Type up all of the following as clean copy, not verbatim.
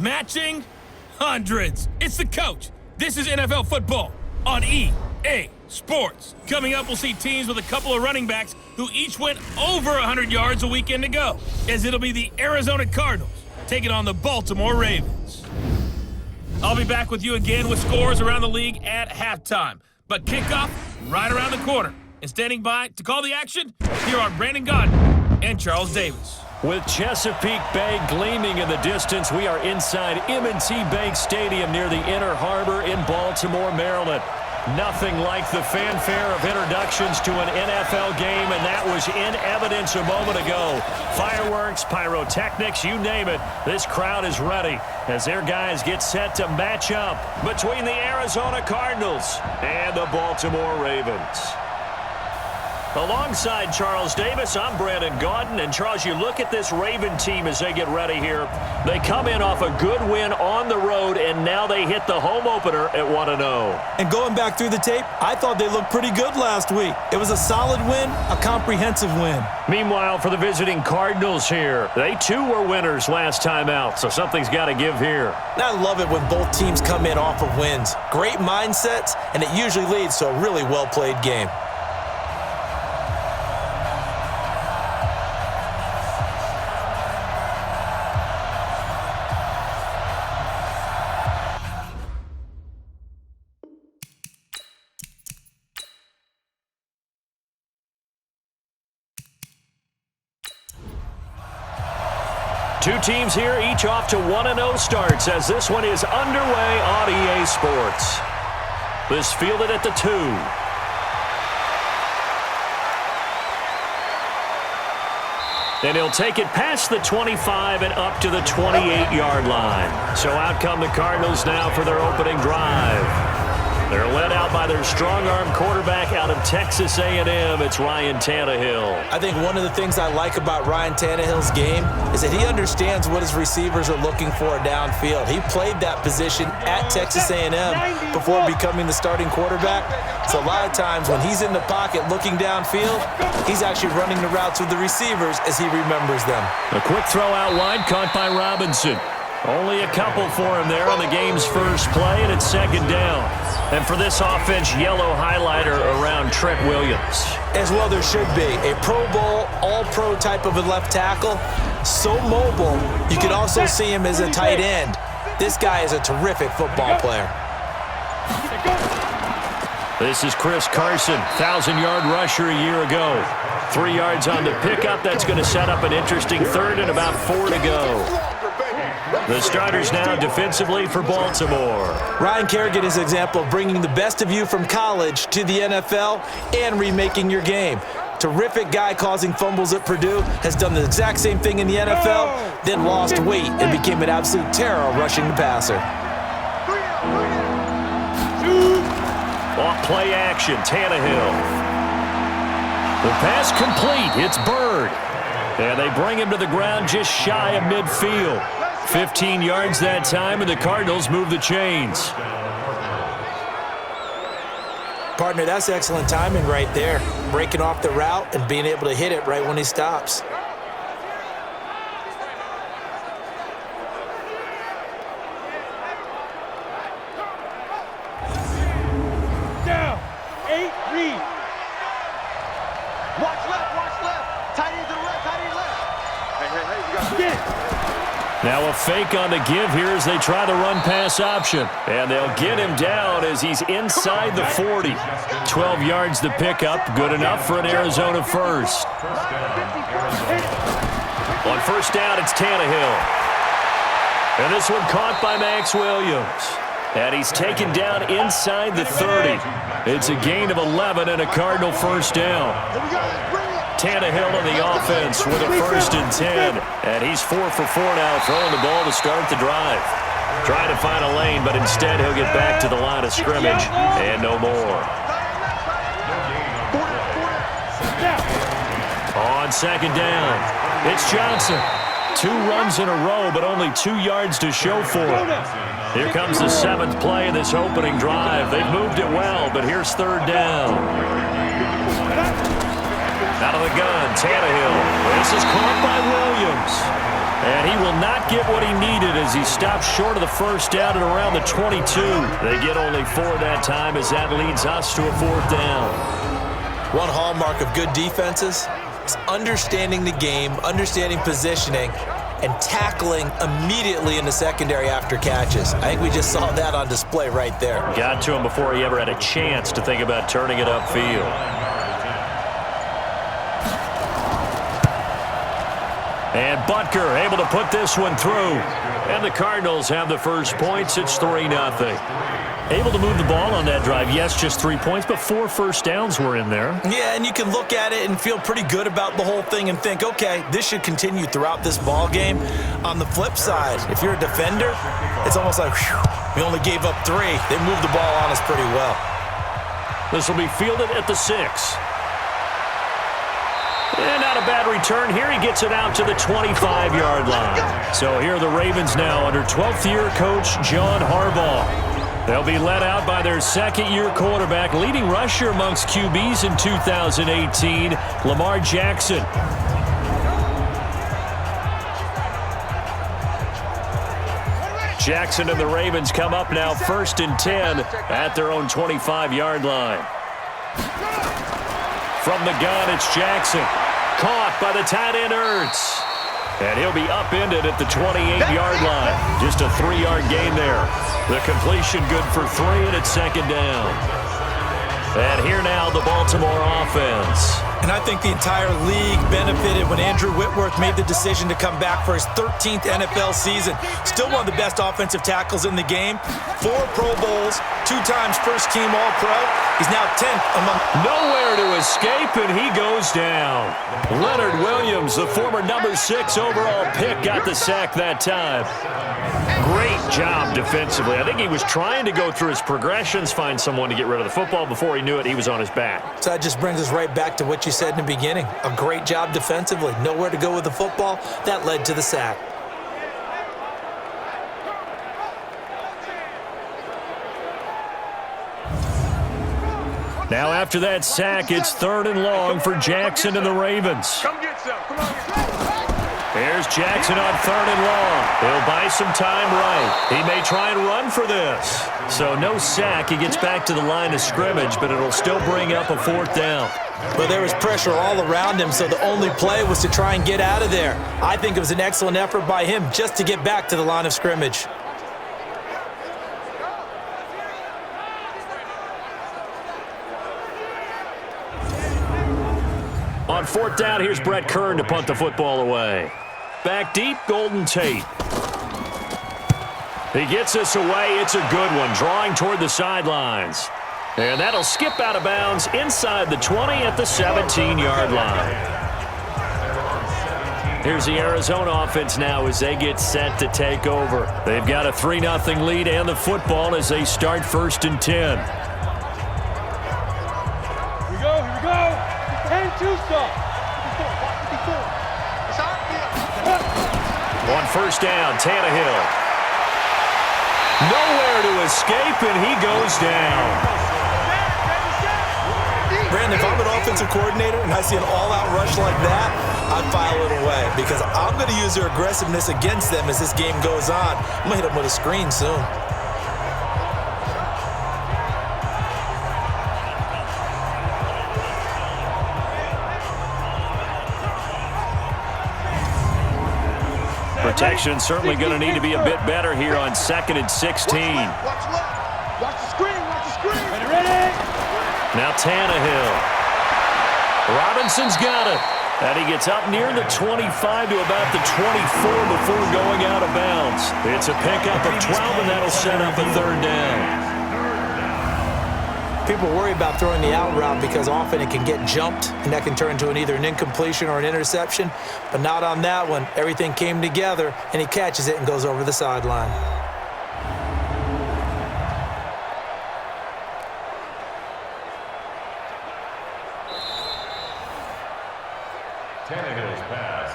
Matching hundreds. It's the coach. This is NFL football on EA Sports. Coming up, we'll see teams with a couple of running backs who each went over 100 yards a weekend ago, as it'll be the Arizona Cardinals taking on the Baltimore Ravens. I'll be back with you again with scores around the league at halftime. But kickoff right around the corner. And standing by to call the action, here are Brandon Gaudin and Charles Davis. With Chesapeake Bay gleaming in the distance, we are inside M&T Bank Stadium near the Inner Harbor in Baltimore, Maryland. Nothing like the fanfare of introductions to an NFL game, and that was in evidence a moment ago. Fireworks, pyrotechnics, you name it. This crowd is ready as their guys get set to match up between the Arizona Cardinals and the Baltimore Ravens. Alongside Charles Davis, I'm Brandon Gaudin. And Charles, you look at this Raven team as they get ready here. They come in off a good win on the road, and now they hit the home opener at 1-0. And going back through the tape, I thought they looked pretty good last week. It was a solid win, a comprehensive win. Meanwhile, for the visiting Cardinals here, they too were winners last time out, so something's got to give here. And I love it when both teams come in off of wins. Great mindsets, and it usually leads to a really well-played game. Two teams here, each off to 1-0 starts as this one is underway on EA Sports. This fielded at the 2. And he'll take it past the 25 and up to the 28-yard line. So out come the Cardinals now for their opening drive. They're led out by their strong-arm quarterback out of Texas A&M. It's Ryan Tannehill. I think one of the things I like about Ryan Tannehill's game is that he understands what his receivers are looking for downfield. He played that position at Texas A&M before becoming the starting quarterback. So a lot of times when he's in the pocket looking downfield, he's actually running the routes with the receivers as he remembers them. A quick throw out wide caught by Robinson. Only a couple for him there on the game's first play, and it's second down. And for this offense, yellow highlighter around Trent Williams. As well there should be. A Pro Bowl, all-pro type of a left tackle. So mobile, you can also see him as a tight end. This guy is a terrific football player. This is Chris Carson, 1,000-yard rusher a year ago. 3 yards on the pickup. That's going to set up an interesting third and about 4 to go. The starters now defensively for Baltimore. Ryan Kerrigan is an example of bringing the best of you from college to the NFL and remaking your game. Terrific guy causing fumbles at Purdue, has done the exact same thing in the NFL, then lost weight and became an absolute terror rushing the passer. Off play action, Tannehill. The pass complete, it's Bird. And they bring him to the ground just shy of midfield. 15 yards that time, and the Cardinals move the chains. Partner, that's excellent timing right there. Breaking off the route and being able to hit it right when he stops. Down. 8 read. Watch left. Tight end to the left, tight end left. Hey, you got to get it. Now a fake on the give here as they try the run-pass option. And they'll get him down as he's inside the 40. 12 yards the pickup, good enough for an Arizona first. On first down, it's Tannehill. And this one caught by Max Williams. And he's taken down inside the 30. It's a gain of 11 and a Cardinal first down. Tannehill on the offense with a 1st and 10. And he's 4 for 4 now, throwing the ball to start the drive. Trying to find a lane, but instead he'll get back to the line of scrimmage and no more. On second down, it's Johnson. 2 runs in a row, but only 2 yards to show for it. Here comes the 7th play of this opening drive. They've moved it well, but here's third down. Out of the gun, Tannehill. This is caught by Williams. And he will not get what he needed as he stops short of the first down at around the 22. They get only 4 that time as that leads us to a 4th down. One hallmark of good defenses is understanding the game, understanding positioning, and tackling immediately in the secondary after catches. I think we just saw that on display right there. Got to him before he ever had a chance to think about turning it upfield. And Butker able to put this one through. And the Cardinals have the first points. It's 3-0. Able to move the ball on that drive. Yes, just 3 points, but 4 first downs were in there. Yeah, and you can look at it and feel pretty good about the whole thing and think, okay, this should continue throughout this ball game. On the flip side, if you're a defender, it's almost like, whew, we only gave up 3. They moved the ball on us pretty well. This will be fielded at the 6. And not a bad return here. He gets it out to the 25-yard line. So here are the Ravens now under 12th-year coach John Harbaugh. They'll be led out by their second-year quarterback, leading rusher amongst QBs in 2018, Lamar Jackson. Jackson and the Ravens come up now 1st and 10 at their own 25-yard line. From the gun, it's Jackson. Caught by the tight end, Ertz. And he'll be upended at the 28-yard line. Just a 3-yard gain there. The completion good for 3, and it's 2nd down. And here now the Baltimore offense. And I think the entire league benefited when Andrew Whitworth made the decision to come back for his 13th NFL season. Still one of the best offensive tackles in the game. 4 Pro Bowls, 2 times first-team All-Pro. He's now 10th among... Nowhere to escape, and he goes down. Leonard Williams, the former number 6 overall pick, got the sack that time. Great job defensively. I think he was trying to go through his progressions, find someone to get rid of the football. Before he knew it, he was on his back. So that just brings us right back to what you said in the beginning. A great job defensively. Nowhere to go with the football. That led to the sack. Now after that sack, it's 3rd and long for Jackson and the Ravens. Come get some. Come on. Here's Jackson on 3rd and long. He'll buy some time right. He may try and run for this. So no sack. He gets back to the line of scrimmage, but it'll still bring up a 4th down. But there was pressure all around him, so the only play was to try and get out of there. I think it was an excellent effort by him just to get back to the line of scrimmage. On 4th down, here's Brett Kern to punt the football away. Back deep, Golden Tate. He gets this away. It's a good one, drawing toward the sidelines. And that'll skip out of bounds inside the 20 at the 17-yard line. Here's the Arizona offense now as they get set to take over. They've got a 3-0 lead and the football as they start 1st and 10. Here we go. 10-2 stop. On 1st down, Tannehill. Nowhere to escape, and he goes down. Brandon, if I'm an offensive coordinator and I see an all-out rush like that, I'd file it away because I'm going to use their aggressiveness against them as this game goes on. I'm going to hit them with a screen soon. Protection certainly going to need to be a bit better here on 2nd and 16. Watch left. Watch the screen. Watch the screen. Ready? Now Tannehill. Robinson's got it. And he gets up near the 25 to about the 24 before going out of bounds. It's a pickup of 12, and that'll set up a 3rd down. People worry about throwing the out route because often it can get jumped, and that can turn into either an incompletion or an interception. But not on that one. Everything came together, and he catches it and goes over the sideline. Tannehill's pass.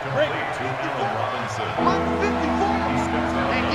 Complete to Allen Robinson.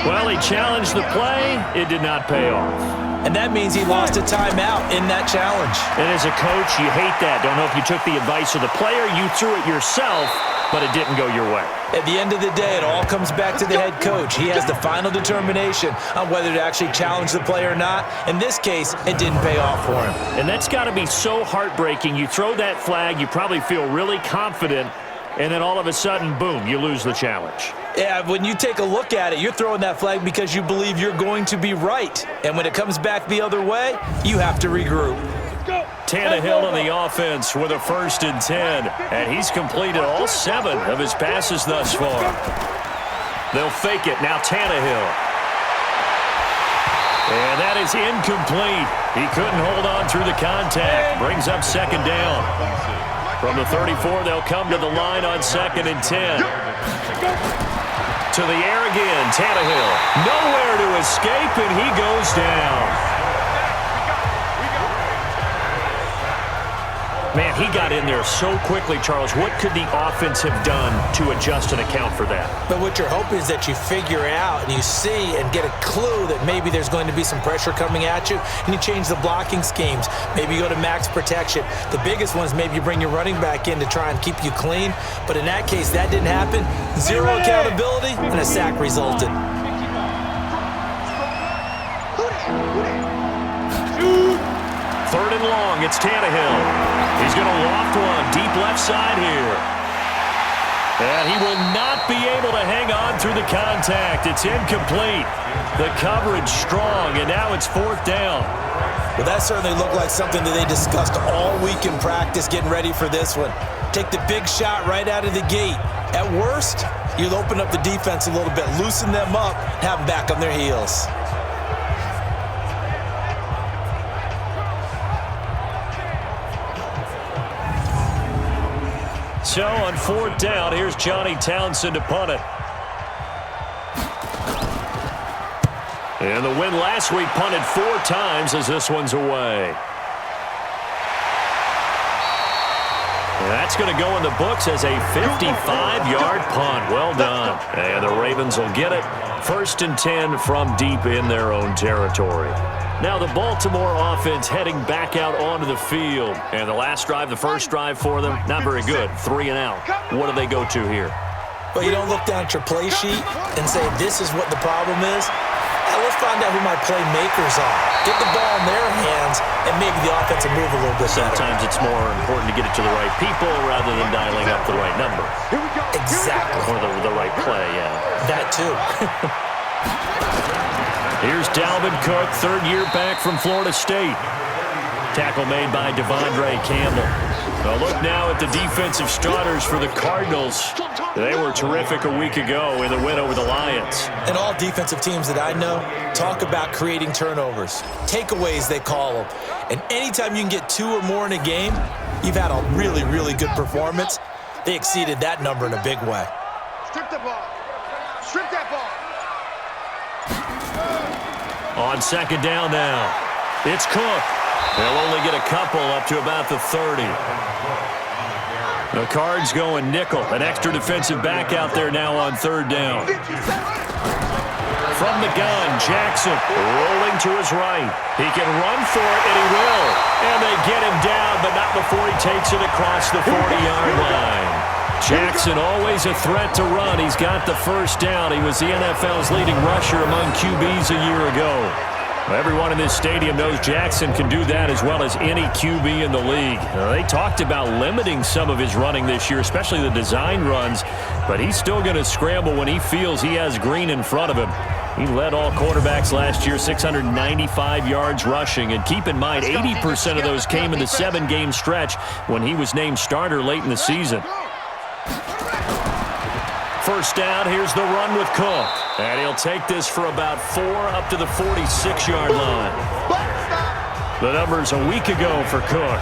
Well, he challenged the play. It did not pay off. and that means he lost a timeout in that challenge. And as a coach, you hate that. Don't know if you took the advice of the player, you threw it yourself, but it didn't go your way. At the end of the day, it all comes back to the head coach. He has the final determination on whether to actually challenge the play or not. In this case, it didn't pay off for him. And that's got to be so heartbreaking. You throw that flag, you probably feel really confident, and then all of a sudden, boom, you lose the challenge. Yeah, when you take a look at it, you're throwing that flag because you believe you're going to be right. And when it comes back the other way, you have to regroup. Tannehill on the offense with a 1st and 10, and he's completed all 7 of his passes thus far. They'll fake it. Now Tannehill. And that is incomplete. He couldn't hold on through the contact. Brings up 2nd down. From the 34, they'll come to the line on 2nd and 10. To the air again, Tannehill. Nowhere to escape, and he goes down. Man, he got in there so quickly, Charles. What could the offense have done to adjust and account for that? But what you're hoping is that you figure out and you see and get a clue that maybe there's going to be some pressure coming at you, and you change the blocking schemes. Maybe you go to max protection. The biggest one is maybe you bring your running back in to try and keep you clean. But in that case, that didn't happen. 0 accountability, and a sack resulted. Third and long, it's Tannehill. He's going to loft one deep left side here. And he will not be able to hang on through the contact. It's incomplete. The coverage strong, and now it's 4th down. Well, that certainly looked like something that they discussed all week in practice getting ready for this one. Take the big shot right out of the gate. At worst, you'll open up the defense a little bit, loosen them up, have them back on their heels. So on 4th down, here's Johnny Townsend to punt it. And the win last week, punted 4 times as this one's away. And that's going to go in the books as a 55-yard punt. Well done. And the Ravens will get it. 1st and 10 from deep in their own territory. Now the Baltimore offense heading back out onto the field. And the last drive, the first drive for them, not very good. 3 and out. What do they go to here? Well, you don't look down at your play sheet and say, this is what the problem is. Now let's find out who my playmakers are. Get the ball in their hands, and maybe the offense will move a little bit better. Sometimes it's more important to get it to the right people rather than dialing up the right number. Exactly. Or the right play, yeah. That too. Here's Dalvin Cook, 3rd year back from Florida State. Tackle made by Devondre Campbell. Now look now at the defensive starters for the Cardinals. They were terrific a week ago in the win over the Lions. And all defensive teams that I know talk about creating turnovers. Takeaways, they call them. And anytime you can get 2 or more in a game, you've had a really, really good performance. They exceeded that number in a big way. Strip the ball. Strip that ball. On 2nd down now, it's Cook. They'll only get a couple up to about the 30. The Cards going nickel. An extra defensive back out there now on 3rd down. From the gun, Jackson rolling to his right. He can run for it, and he will. And they get him down, but not before he takes it across the 40-yard line. Jackson always a threat to run. He's got the 1st down. He was the NFL's leading rusher among QBs a year ago. Everyone in this stadium knows Jackson can do that as well as any QB in the league. They talked about limiting some of his running this year, especially the design runs, but he's still going to scramble when he feels he has green in front of him. He led all quarterbacks last year, 695 yards rushing. And keep in mind, 80% of those came in the 7-game stretch when he was named starter late in the season. 1st down, here's the run with Cook. And he'll take this for about 4 up to the 46-yard line. The numbers a week ago for Cook.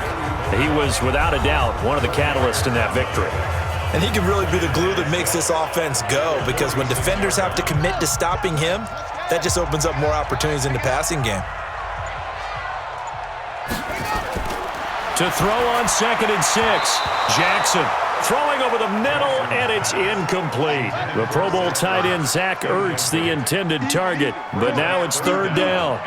He was, without a doubt, one of the catalysts in that victory. And he can really be the glue that makes this offense go, because when defenders have to commit to stopping him, that just opens up more opportunities in the passing game. To throw on 2nd and 6, Jackson. Throwing over the middle, and it's incomplete. The Pro Bowl tight end Zach Ertz, the intended target, but now it's third down.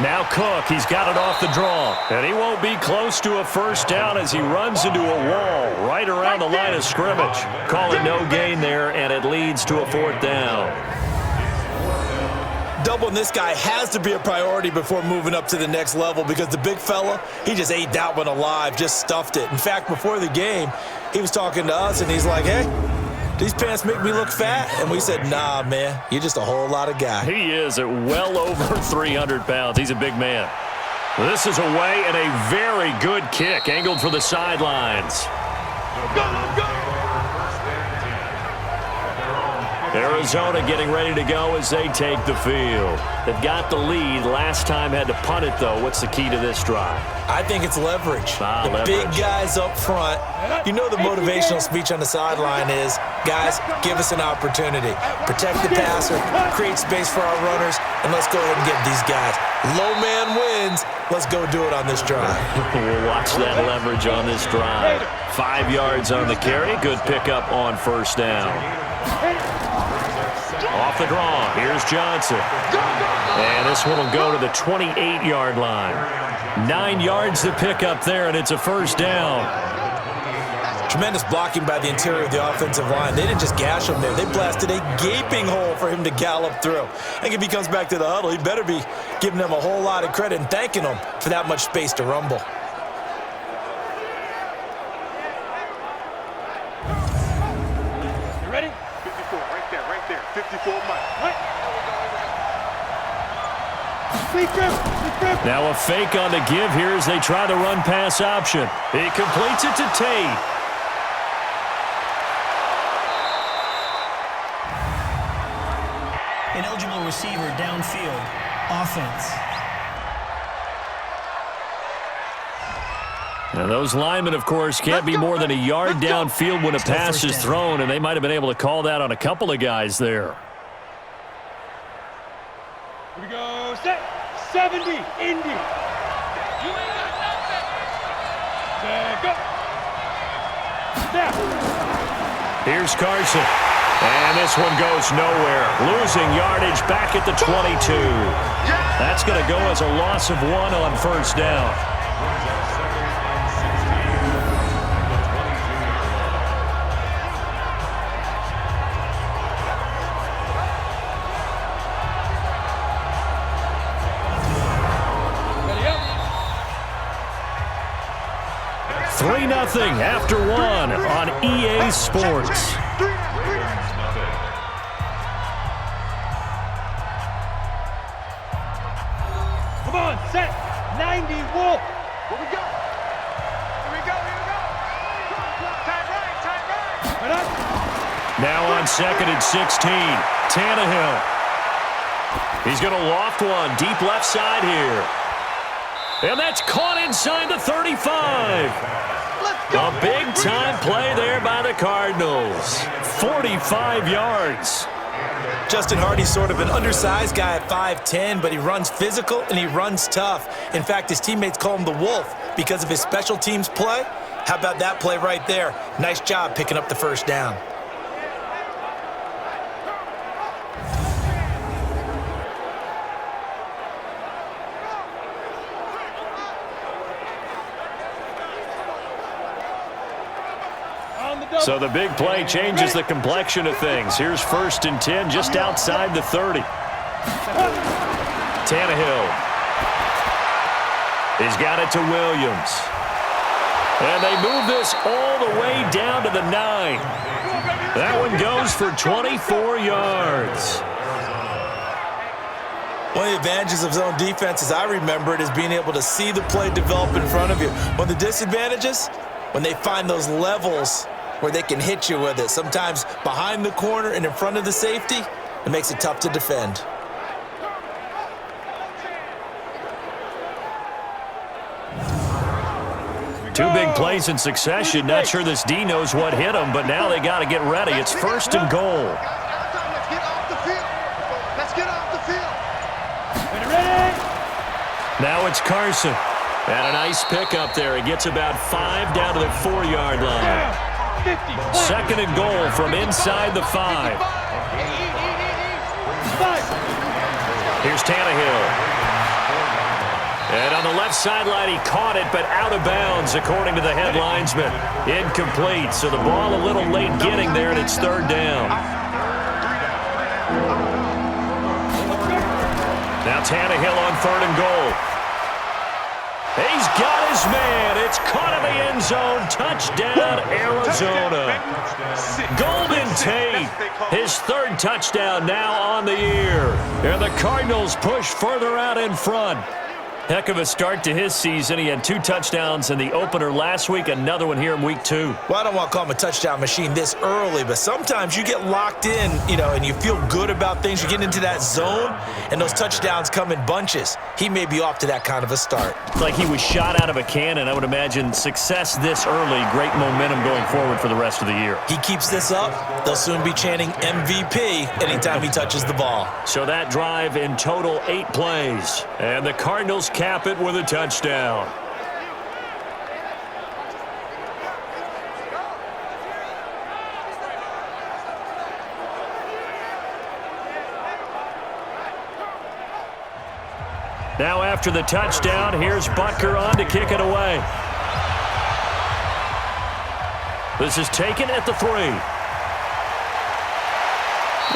Now Cook, he's got it off the draw, and he won't be close to a first down as he runs into a wall right around the line of scrimmage. Call it no gain there, and it leads to a fourth down. Doubling this guy has to be a priority before moving up to the next level because the big fella, he just ate that one alive, just stuffed it. In fact, before the game, he was talking to us, and he's like, hey, these pants make me look fat? And we said, nah, man, you're just a whole lot of guy. He is at well over 300 pounds. He's a big man. This is away, and a very good kick angled for the sidelines. Arizona getting ready to go as they take the field. They've got the lead. Last time had to punt it, though. What's the key to this drive? I think it's leverage. Leverage. Big guys up front. You know the motivational speech on the sideline is, guys, give us an opportunity. Protect the passer, create space for our runners, and let's go ahead and get these guys. Low man wins. Let's go do it on this drive. We'll watch that leverage on this drive. 5 yards on the carry. Good pickup on first down. Off the draw, here's Johnson. And this one will go to the 28-yard line. 9 yards to pick up there, and it's a first down. Tremendous blocking by the interior of the offensive line. They didn't just gash him there. They blasted a gaping hole for him to gallop through. I think if he comes back to the huddle, he better be giving them a whole lot of credit and thanking them for that much space to rumble. You ready? 54, right there. 54 Mike. Now a fake on the give here as they try the run-pass option. He completes it to Tate. Ineligible receiver downfield. Offense. And those linemen, of course, can't be more than a yard downfield when a pass is thrown, and they might have been able to call that on a couple of guys there. Here we go. Set. 70. Indy. You ain't got nothing. Set. Go. Snap. Here's Carson. And this one goes nowhere. Losing yardage back at the 22. That's going to go as a loss of 1 on first down. Three 3-0 after 1 on EA Sports. Come on, set. 90, Wolf. Here we go. Time right. Right up. Now on 2nd and 16, Tannehill. He's going to loft one deep left side here. And that's caught inside the 35. A big-time play there by the Cardinals. 45 yards. Justin Hardy's sort of an undersized guy at 5'10", but he runs physical and he runs tough. In fact, his teammates call him the Wolf because of his special teams play. How about that play right there? Nice job picking up the first down. So the big play changes the complexion of things. Here's 1st and 10 just outside the 30. Tannehill. He's got it to Williams. And they move this all the way down to the 9. That one goes for 24 yards. One of the advantages of zone defense, as I remember it, is being able to see the play develop in front of you. One of the disadvantages, when they find those levels where they can hit you with it. Sometimes behind the corner and in front of the safety, it makes it tough to defend. Two big plays in succession. Not sure this D knows what hit him, but now they got to get ready. It's 1st and goal. Let's get off the field. Let's get off the field. Ready? Now it's Carson. And a nice pickup there. He gets about 5 down to the 4-yard line. 2nd and goal from inside the 5. Here's Tannehill. And on the left sideline, he caught it, but out of bounds, according to the head linesman. Incomplete, so the ball a little late getting there, and it's 3rd down. Now Tannehill on 3rd and goal. He's got his man. It's caught in the end zone. Touchdown, Arizona. Golden Tate, his 3rd touchdown now on the year. And the Cardinals push further out in front. Heck of a start to his season. He had 2 touchdowns in the opener last week, another one here in week 2. Well, I don't want to call him a touchdown machine this early, but sometimes you get locked in, and you feel good about things. You get into that zone, and those touchdowns come in bunches. He may be off to that kind of a start. Like he was shot out of a cannon. I would imagine success this early, great momentum going forward for the rest of the year. He keeps this up, they'll soon be chanting MVP anytime he touches the ball. So that drive in total 8 plays, and the Cardinals cap it with a touchdown. Now after the touchdown, here's Butker on to kick it away. This is taken at the 3.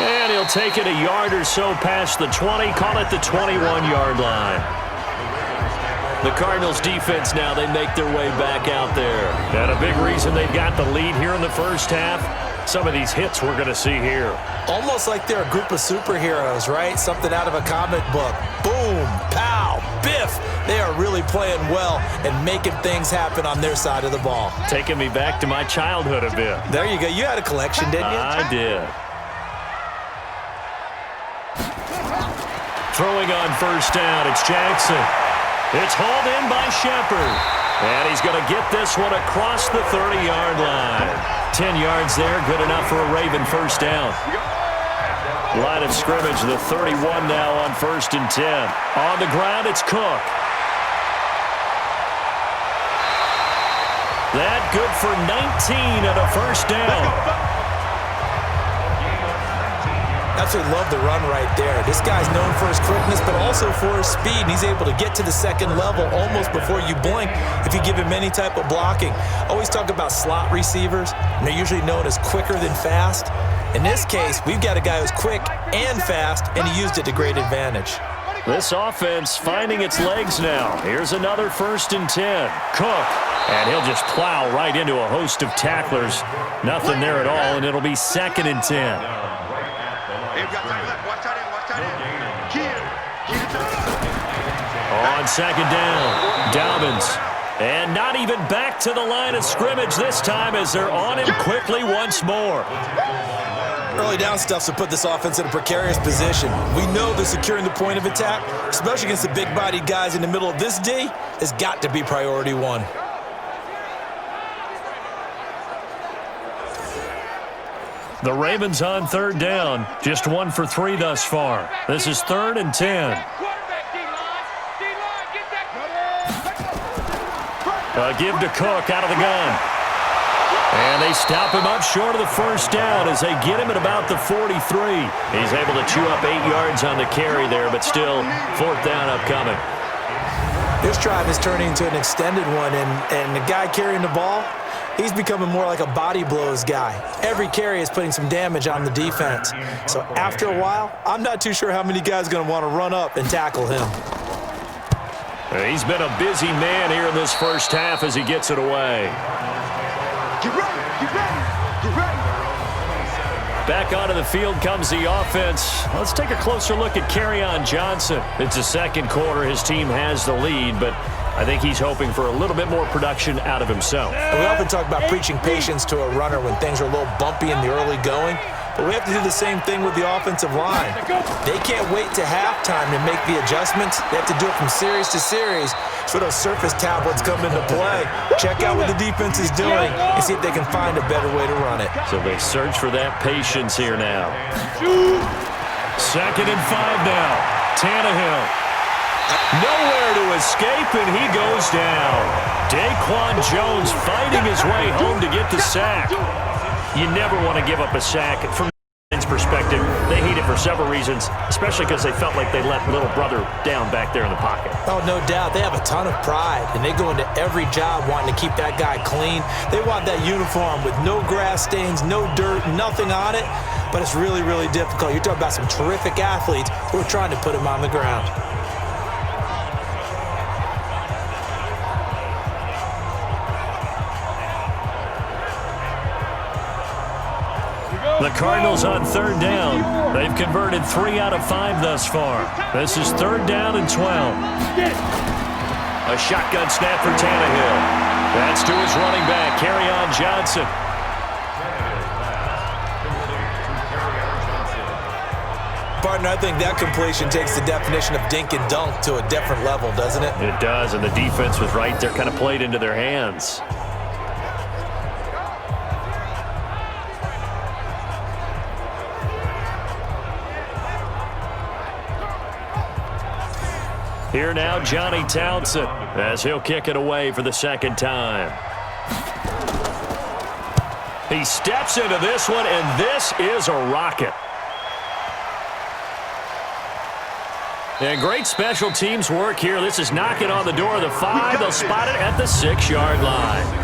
And he'll take it a yard or so past the 20, call it the 21-yard line. The Cardinals defense now, they make their way back out there. And a big reason they've got the lead here in the first half, some of these hits we're going to see here. Almost like they're a group of superheroes, right? Something out of a comic book. Boom, pow, biff. They are really playing well and making things happen on their side of the ball. Taking me back to my childhood a bit. There you go. You had a collection, didn't you? I did. Throwing on first down, it's Jackson. It's hauled in by Shepard. And he's going to get this one across the 30-yard line. 10 yards there, good enough for a Raven first down. Line of scrimmage, the 31 now on 1st and 10. On the ground, it's Cook. That good for 19 and a first down. Absolutely love the run right there. This guy's known for his quickness, but also for his speed. And he's able to get to the 2nd level almost before you blink if you give him any type of blocking. Always talk about slot receivers, and they're usually known as quicker than fast. In this case, we've got a guy who's quick and fast, and he used it to great advantage. This offense finding its legs now. Here's another 1st and 10. Cook, and he'll just plow right into a host of tacklers. Nothing there at all, and it'll be 2nd and 10. On 2nd down, Dobbins. And not even back to the line of scrimmage this time as they're on him quickly once more. Early down stuff to put this offense in a precarious position. We know that securing the point of attack, especially against the big-bodied guys in the middle of this D, has got to be priority 1. The Ravens on 3rd down, just 1 for 3 thus far. This is 3rd and 10. A give to Cook out of the gun. And they stop him up short of the first down as they get him at about the 43. He's able to chew up 8 yards on the carry there, but still 4th down upcoming. This drive is turning into an extended one, and the guy carrying the ball, he's becoming more like a body blows guy. Every carry is putting some damage on the defense. So after a while, I'm not too sure how many guys are going to want to run up and tackle him. He's been a busy man here in this first half as he gets it away. Get ready, get ready, get ready. Back onto the field comes the offense. Let's take a closer look at Kerryon Johnson. It's the 2nd quarter. His team has the lead, but I think he's hoping for a little bit more production out of himself. We often talk about preaching patience to a runner when things are a little bumpy in the early going, but we have to do the same thing with the offensive line. They can't wait to halftime to make the adjustments. They have to do it from series to series so those surface tablets come into play. Check out what the defense is doing and see if they can find a better way to run it. So they search for that patience here now. 2nd and 5 now. Tannehill. Nowhere to escape, and he goes down. Daquan Jones fighting his way home to get the sack. You never want to give up a sack. From the perspective, they hate it for several reasons, especially because they felt like they let little brother down back there in the pocket. Oh, no doubt. They have a ton of pride, and they go into every job wanting to keep that guy clean. They want that uniform with no grass stains, no dirt, nothing on it, but it's really, really difficult. You're talking about some terrific athletes who are trying to put him on the ground. The Cardinals on third down. They've converted 3 out of 5 thus far. This is 3rd down and 12. A shotgun snap for Tannehill. That's to his running back, Kerryon Johnson. Partner, I think that completion takes the definition of dink and dunk to a different level, doesn't it? It does, and the defense was right there, kind of played into their hands. Here now, Johnny Townsend, as he'll kick it away for the 2nd time. He steps into this one, and this is a rocket. And great special teams work here. This is knocking on the door of the 5. They'll spot it at the 6-yard line.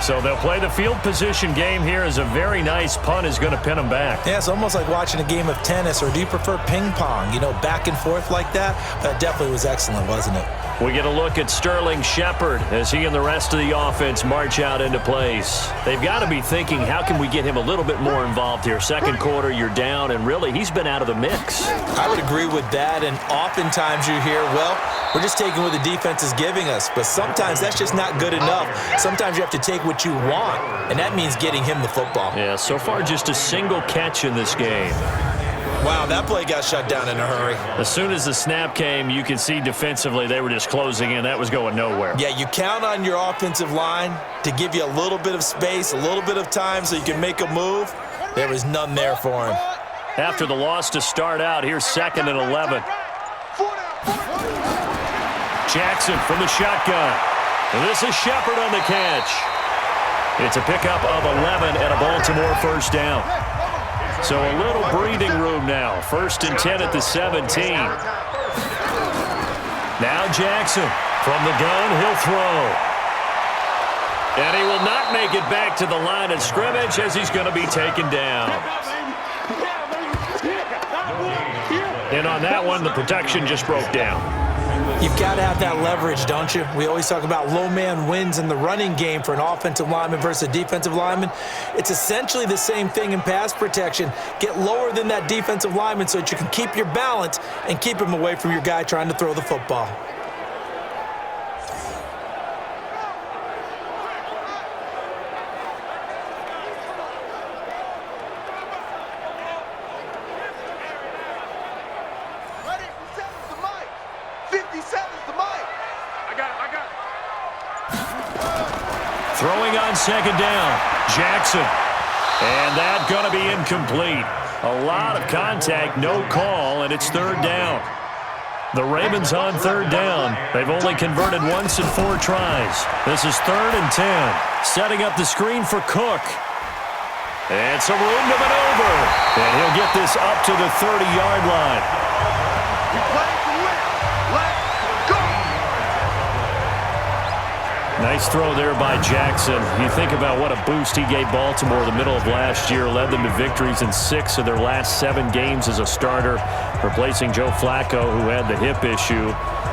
So they'll play the field position game here as a very nice punt is going to pin them back. Yeah, it's almost like watching a game of tennis, or do you prefer ping pong? You know, back and forth like that? That definitely was excellent, wasn't it? We get a look at Sterling Shepard as he and the rest of the offense march out into place. They've got to be thinking, how can we get him a little bit more involved here? 2nd quarter, you're down, and really, he's been out of the mix. I would agree with that, and oftentimes you hear, well, we're just taking what the defense is giving us, but sometimes that's just not good enough. Sometimes you have to take what you want, and that means getting him the football. Yeah, so far just a single catch in this game. Wow, that play got shut down in a hurry. As soon as the snap came, you could see defensively they were just closing in. That was going nowhere. Yeah, you count on your offensive line to give you a little bit of space, a little bit of time so you can make a move. There was none there for him. After the loss to start out, here's 2nd and 11. Jackson from the shotgun. And this is Shepard on the catch. It's a pickup of 11 and a Baltimore 1st down. So a little breathing room now. 1st and 10 at the 17. Now Jackson from the gun, he'll throw. And he will not make it back to the line of scrimmage as he's going to be taken down. And on that one, the protection just broke down. You've got to have that leverage, don't you? We always talk about low man wins in the running game for an offensive lineman versus a defensive lineman. It's essentially the same thing in pass protection. Get lower than that defensive lineman so that you can keep your balance and keep him away from your guy trying to throw the football. Throwing on 2nd down, Jackson. And that going to be incomplete. A lot of contact, no call, and it's 3rd down. The Ravens on 3rd down. They've only converted once in 4 tries. This is 3rd and 10. Setting up the screen for Cook. And some room to maneuver. And he'll get this up to the 30-yard line. Nice throw there by Jackson. You think about what a boost he gave Baltimore the middle of last year, led them to victories in 6 of their last 7 games as a starter, replacing Joe Flacco, who had the hip issue.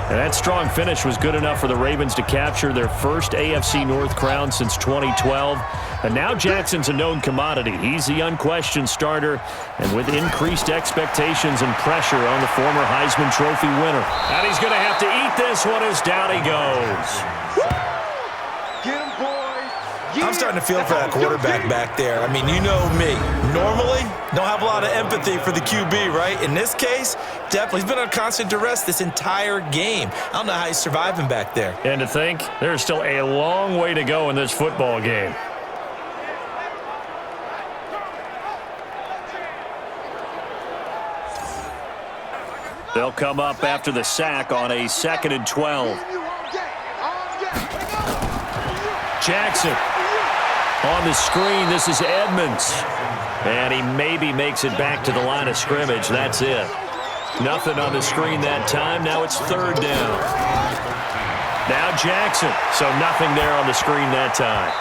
And that strong finish was good enough for the Ravens to capture their first AFC North crown since 2012. And now Jackson's a known commodity. He's the unquestioned starter, and with increased expectations and pressure on the former Heisman Trophy winner. And he's going to have to eat this one as down he goes. I'm starting to feel for that quarterback back there. I mean, you know me. Normally, don't have a lot of empathy for the QB, right? In this case, definitely. He's been on constant duress this entire game. I don't know how he's surviving back there. And to think, there's still a long way to go in this football game. They'll come up after the sack on a 2nd and 12. Jackson on the screen. This is Edmonds. And he maybe makes it back to the line of scrimmage. That's it. Nothing on the screen that time. Now it's 3rd down. Now Jackson. So nothing there on the screen that time.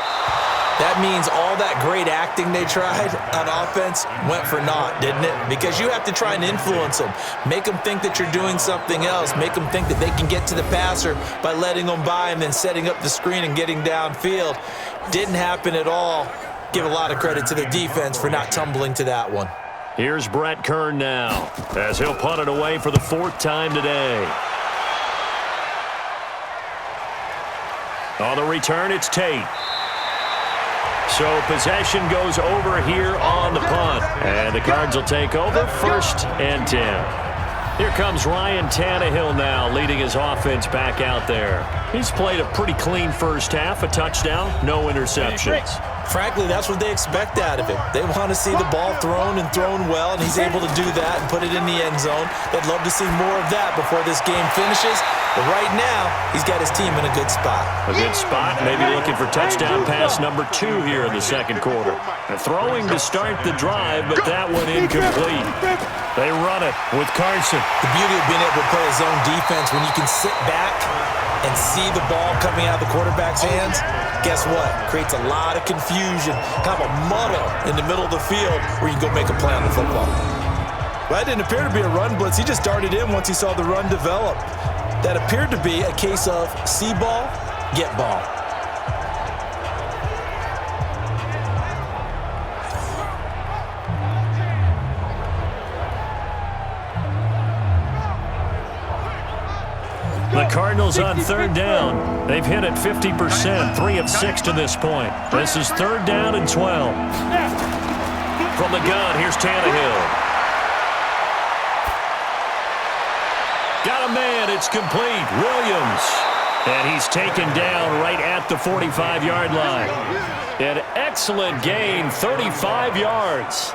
That means all that great acting they tried on offense went for naught, didn't it? Because you have to try and influence them. Make them think that you're doing something else. Make them think that they can get to the passer by letting them by and then setting up the screen and getting downfield. Didn't happen at all. Give a lot of credit to the defense for not tumbling to that one. Here's Brett Kern now as he'll punt it away for the 4th time today. On the return, it's Tate. So possession goes over here on the punt. And the Cards will take over 1st and 10. Here comes Ryan Tannehill now leading his offense back out there. He's played a pretty clean first half, a touchdown, no interceptions. Frankly, that's what they expect out of him. They want to see the ball thrown and thrown well, and he's able to do that and put it in the end zone. They'd love to see more of that before this game finishes. But right now, he's got his team in a good spot. A good spot, maybe looking for touchdown pass number 2 here in the 2nd quarter. And throwing to start the drive, but that one incomplete. They run it with Carson. The beauty of being able to play a zone defense when you can sit back and see the ball coming out of the quarterback's hands, guess what? Creates a lot of confusion, kind of a muddle in the middle of the field where you can go make a play on the football. Well, that didn't appear to be a run blitz. He just darted in once he saw the run develop. That appeared to be a case of see ball, get ball. The Cardinals on 3rd down. They've hit it 50%, 3 of 6 to this point. This is 3rd down and 12. From the gun, here's Tannehill. Got a man, it's complete. Williams. And he's taken down right at the 45-yard line. An excellent gain, 35 yards.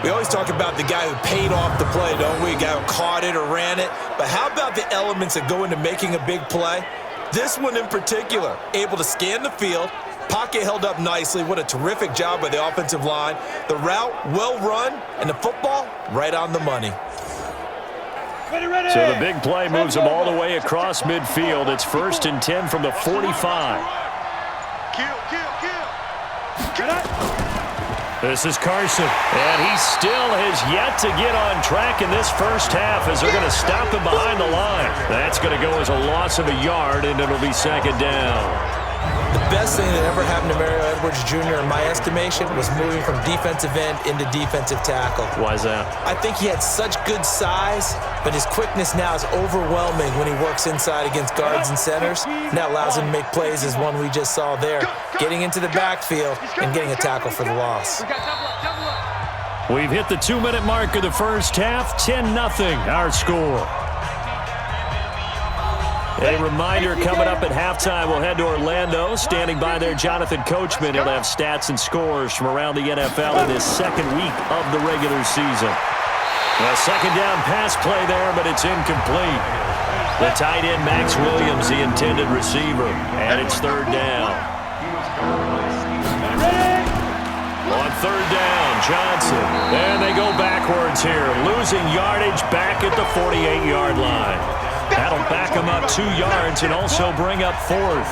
We always talk about the guy who paid off the play, don't we? A guy who caught it or ran it. But how about the elements that go into making a big play? This one in particular, able to scan the field, pocket held up nicely. What a terrific job by the offensive line. The route, well run, and the football, right on the money. So the big play moves them all the way across midfield. It's 1st and 10 from the 45. This is Carson, and he still has yet to get on track in this first half as they're going to stop him behind the line. That's going to go as a loss of a yard, and it'll be 2nd down. The best thing that ever happened to Mario Edwards Jr., in my estimation, was moving from defensive end into defensive tackle. Why is that? I think he had such good size, but his quickness now is overwhelming when he works inside against guards and centers. And that allows him to make plays as one we just saw there, getting into the backfield and getting a tackle for the loss. We've hit the 2-minute mark of the first half, 10-0 our score. A reminder, coming up at halftime, we'll head to Orlando. Standing by there, Jonathan Coachman. He'll have stats and scores from around the NFL in his 2nd week of the regular season. A 2nd down pass play there, but it's incomplete. The tight end, Max Williams, the intended receiver. And it's 3rd down. On 3rd down, Johnson. And they go backwards here, losing yardage back at the 48-yard line. That'll back him up 2 yards and also bring up 4th.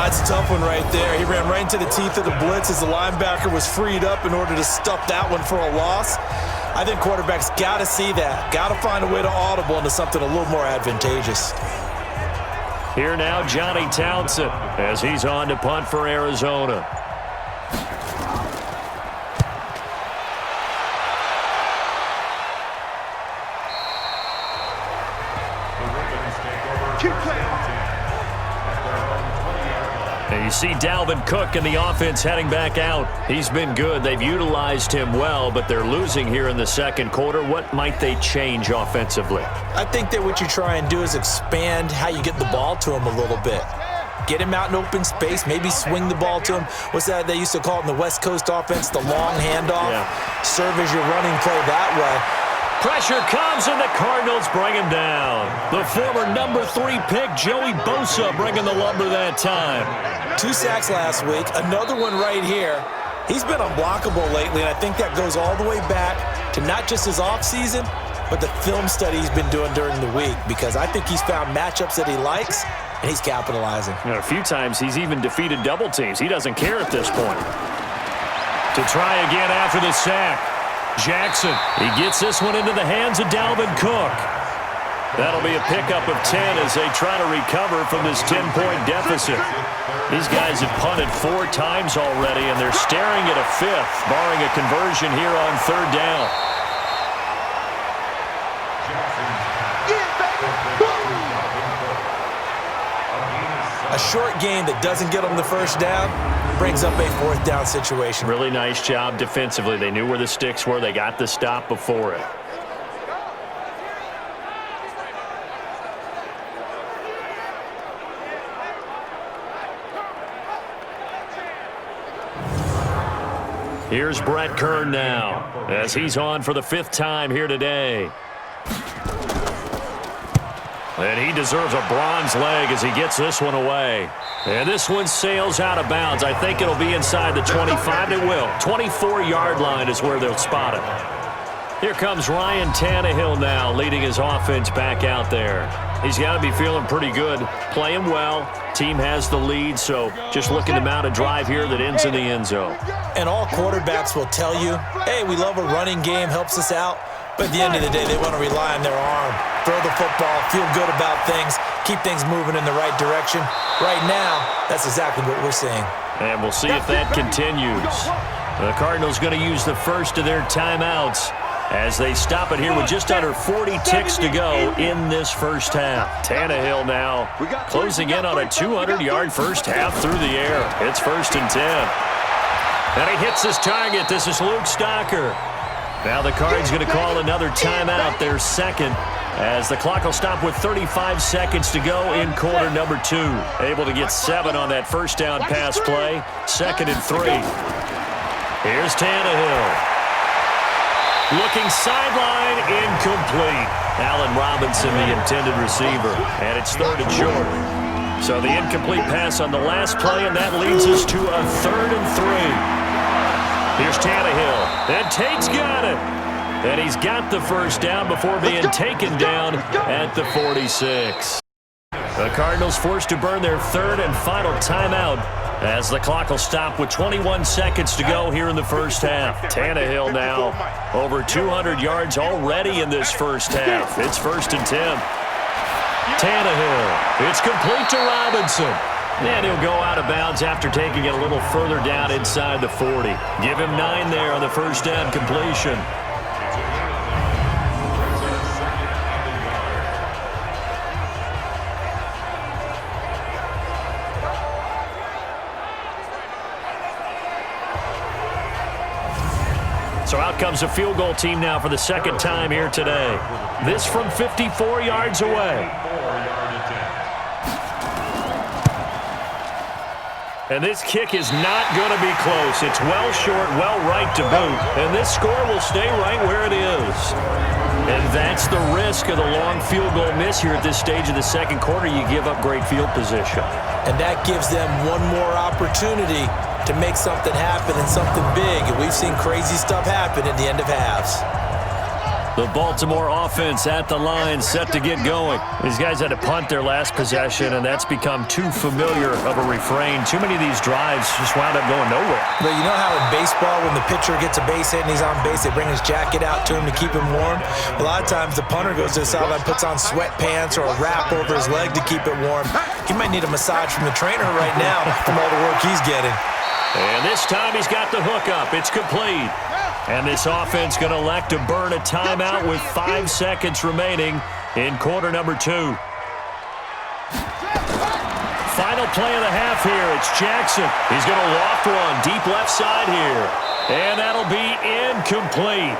It's a tough one right there. He ran right into the teeth of the blitz as the linebacker was freed up in order to stuff that one for a loss. I think quarterbacks got to see that. Got to find a way to audible into something a little more advantageous. Here now, Johnny Townsend as he's on to punt for Arizona. And you see Dalvin Cook and the offense heading back out. He's been good. They've utilized him well, but they're losing here in the 2nd quarter. What might they change offensively? I think that what you try and do is expand how you get the ball to him a little bit. Get him out in open space, maybe swing the ball to him. What's that they used to call it in the West Coast offense, the long handoff? Yeah. Serve as your running play that way. Pressure comes, and the Cardinals bring him down. The former number 3 pick, Joey Bosa, bringing the lumber that time. 2 sacks last week, another one right here. He's been unblockable lately, and I think that goes all the way back to not just his offseason, but the film study he's been doing during the week, because I think he's found matchups that he likes, and he's capitalizing. A few times he's even defeated double teams. He doesn't care at this point. To try again after the sack. Jackson, he gets this one into the hands of Dalvin Cook. That'll be a pickup of 10 as they try to recover from this 10-point deficit. These guys have punted 4 times already, and they're staring at a 5th, barring a conversion here on 3rd down. A short game that doesn't get them the first down brings up a 4th down situation. Really nice job defensively. They knew where the sticks were. They got the stop before it. Here's Brett Kern now, as he's on for the 5th time here today. And he deserves a bronze leg as he gets this one away. And this one sails out of bounds. I think it'll be inside the 25. It will. 24-yard line is where they'll spot it. Here comes Ryan Tannehill now, leading his offense back out there. He's got to be feeling pretty good, playing well. Team has the lead, so just looking to mount a drive here that ends in the end zone. And all quarterbacks will tell you, hey, we love a running game, helps us out. But at the end of the day, they want to rely on their arm, throw the football, feel good about things, keep things moving in the right direction. Right now, that's exactly what we're seeing. And we'll see if that continues. The Cardinals going to use the first of their timeouts as they stop it here with just under 40 ticks to go in this first half. Tannehill now closing in on a 200-yard first half through the air. It's 1st and 10. And he hits his target. This is Luke Stocker. Now the Cards going to call another timeout, their 2nd, as the clock will stop with 35 seconds to go in quarter number 2. Able to get 7 on that first down pass play. 2nd and 3. Here's Tannehill. Looking sideline, incomplete. Allen Robinson, the intended receiver, and it's 3rd and short. So the incomplete pass on the last play, and that leads us to a 3rd and 3. Here's Tannehill, and Tate's got it. And he's got the first down before being taken down at the 46. The Cardinals forced to burn their 3rd and final timeout as the clock will stop with 21 seconds to go here in the first half. Tannehill now over 200 yards already in this first half. It's 1st and 10. Tannehill, it's complete to Robinson. And he'll go out of bounds after taking it a little further down inside the 40. Give him 9 there on the first down completion. So out comes a field goal team now for the 2nd time here today. This from 54 yards away. And this kick is not going to be close. It's well short, well right to boot. And this score will stay right where it is. And that's the risk of the long field goal miss here at this stage of the 2nd quarter. You give up great field position. And that gives them one more opportunity to make something happen and something big. And we've seen crazy stuff happen at the end of halves. The Baltimore offense at the line, set to get going. These guys had to punt their last possession, and that's become too familiar of a refrain. Too many of these drives just wound up going nowhere. But you know how in baseball, when the pitcher gets a base hit and he's on base, they bring his jacket out to him to keep him warm? A lot of times the punter goes to the sideline, puts on sweatpants or a wrap over his leg to keep it warm. He might need a massage from the trainer right now from all the work he's getting. And this time he's got the hook up. It's complete. And this offense going to elect to burn a timeout with 5 seconds remaining in quarter number 2. Final play of the half here. It's Jackson. He's going to loft one deep left side here. And that'll be incomplete.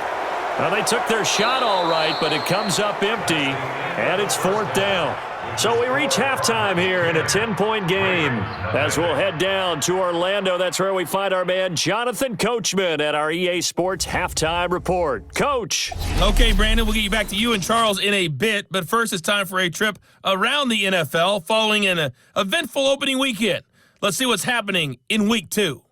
Well, they took their shot all right, but it comes up empty, and it's 4th down. So we reach halftime here in a 10-point game. As we'll head down to Orlando, that's where we find our man Jonathan Coachman at our EA Sports Halftime Report. Coach. Okay, Brandon, we'll get you back to you and Charles in a bit, but first it's time for a trip around the NFL following an eventful opening weekend. Let's see what's happening in Week 2.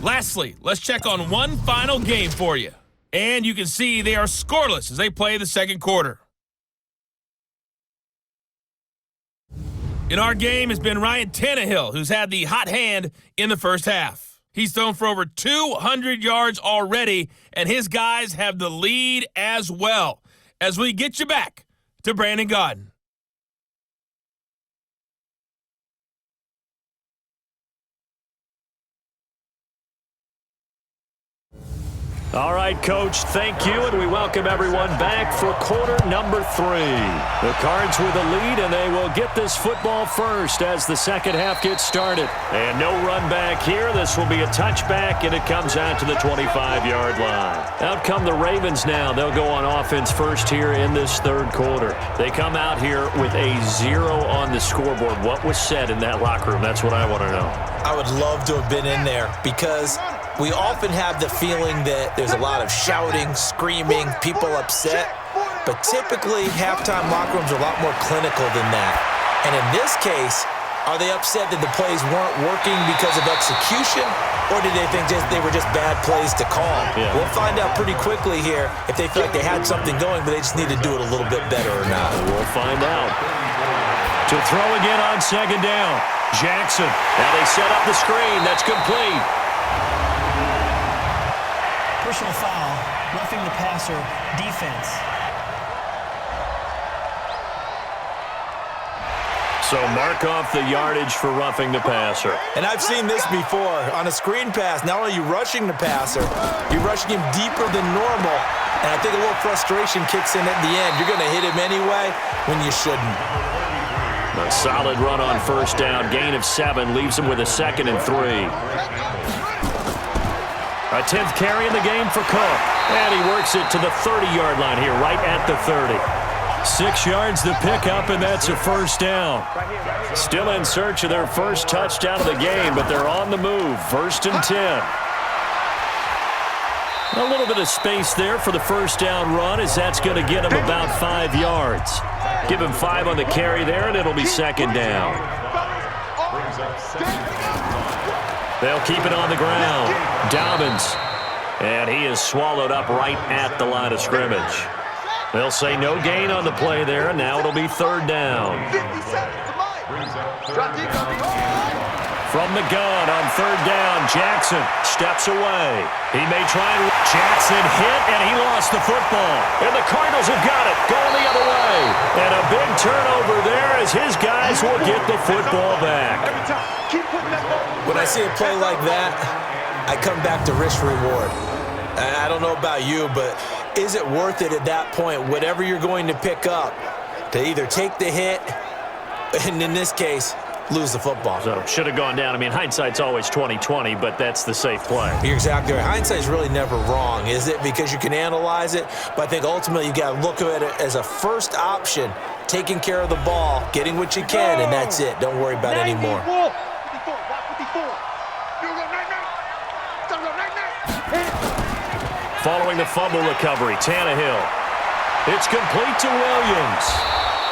Lastly, let's check on one final game for you. And you can see they are scoreless as they play the second quarter. In our game has been Ryan Tannehill, who's had the hot hand in the first half. He's thrown for over 200 yards already, and his guys have the lead as well. As we get you back to Brandon Gaudin. All right, Coach, thank you, and we welcome everyone back for quarter number 3. The Cards with the lead, and they will get this football first as the second half gets started. And no run back here. This will be a touchback, and it comes out to the 25-yard line. Out come the Ravens now. They'll go on offense first here in this third quarter. They come out here with a 0 on the scoreboard. What was said in that locker room? That's what I want to know. I would love to have been in there because we often have the feeling that there's a lot of shouting, screaming, people upset. But typically, halftime locker rooms are a lot more clinical than that. And in this case, are they upset that the plays weren't working because of execution? Or did they think they were just bad plays to call? Yeah. We'll find out pretty quickly here if they feel like they had something going, but they just need to do it a little bit better or not. We'll find out. To throw again on second down. Jackson. Now they set up the screen. That's complete. Personal foul, roughing the passer, defense. So mark off the yardage for roughing the passer. And I've seen this before. On a screen pass, not only are you rushing the passer, you're rushing him deeper than normal. And I think a little frustration kicks in at the end. You're going to hit him anyway when you shouldn't. A solid run on first down. Gain of 7 leaves him with a 2nd and 3. A 10th carry in the game for Cook. And he works it to the 30-yard line here, right at the 30. 6 yards the pickup, and that's a first down. Still in search of their first touchdown of the game, but they're on the move. 1st and 10. A little bit of space there for the first down run, as that's going to get him about 5 yards. Give him 5 on the carry there, and it'll be 2nd down. They'll keep it on the ground. Dobbins. And he is swallowed up right at the line of scrimmage. They'll say no gain on the play there, and now it'll be 3rd down. From the gun on 3rd down, Jackson steps away. He may try and Jackson hit, and he lost the football. And the Cardinals have got it, going the other way. And a big turnover there as his guys will get the football back. When I see a play like that, I come back to risk-reward. I don't know about you, but is it worth it at that point, whatever you're going to pick up, to either take the hit, and in this case, lose the football? So should have gone down. I mean, hindsight's always 20/20, but that's the safe play. You're exactly right. Hindsight's really never wrong, is it? Because you can analyze it, but I think ultimately you got to look at it as a first option, taking care of the ball, getting what you can, and that's it. Don't worry about it anymore. Following the fumble recovery, Tannehill. It's complete to Williams.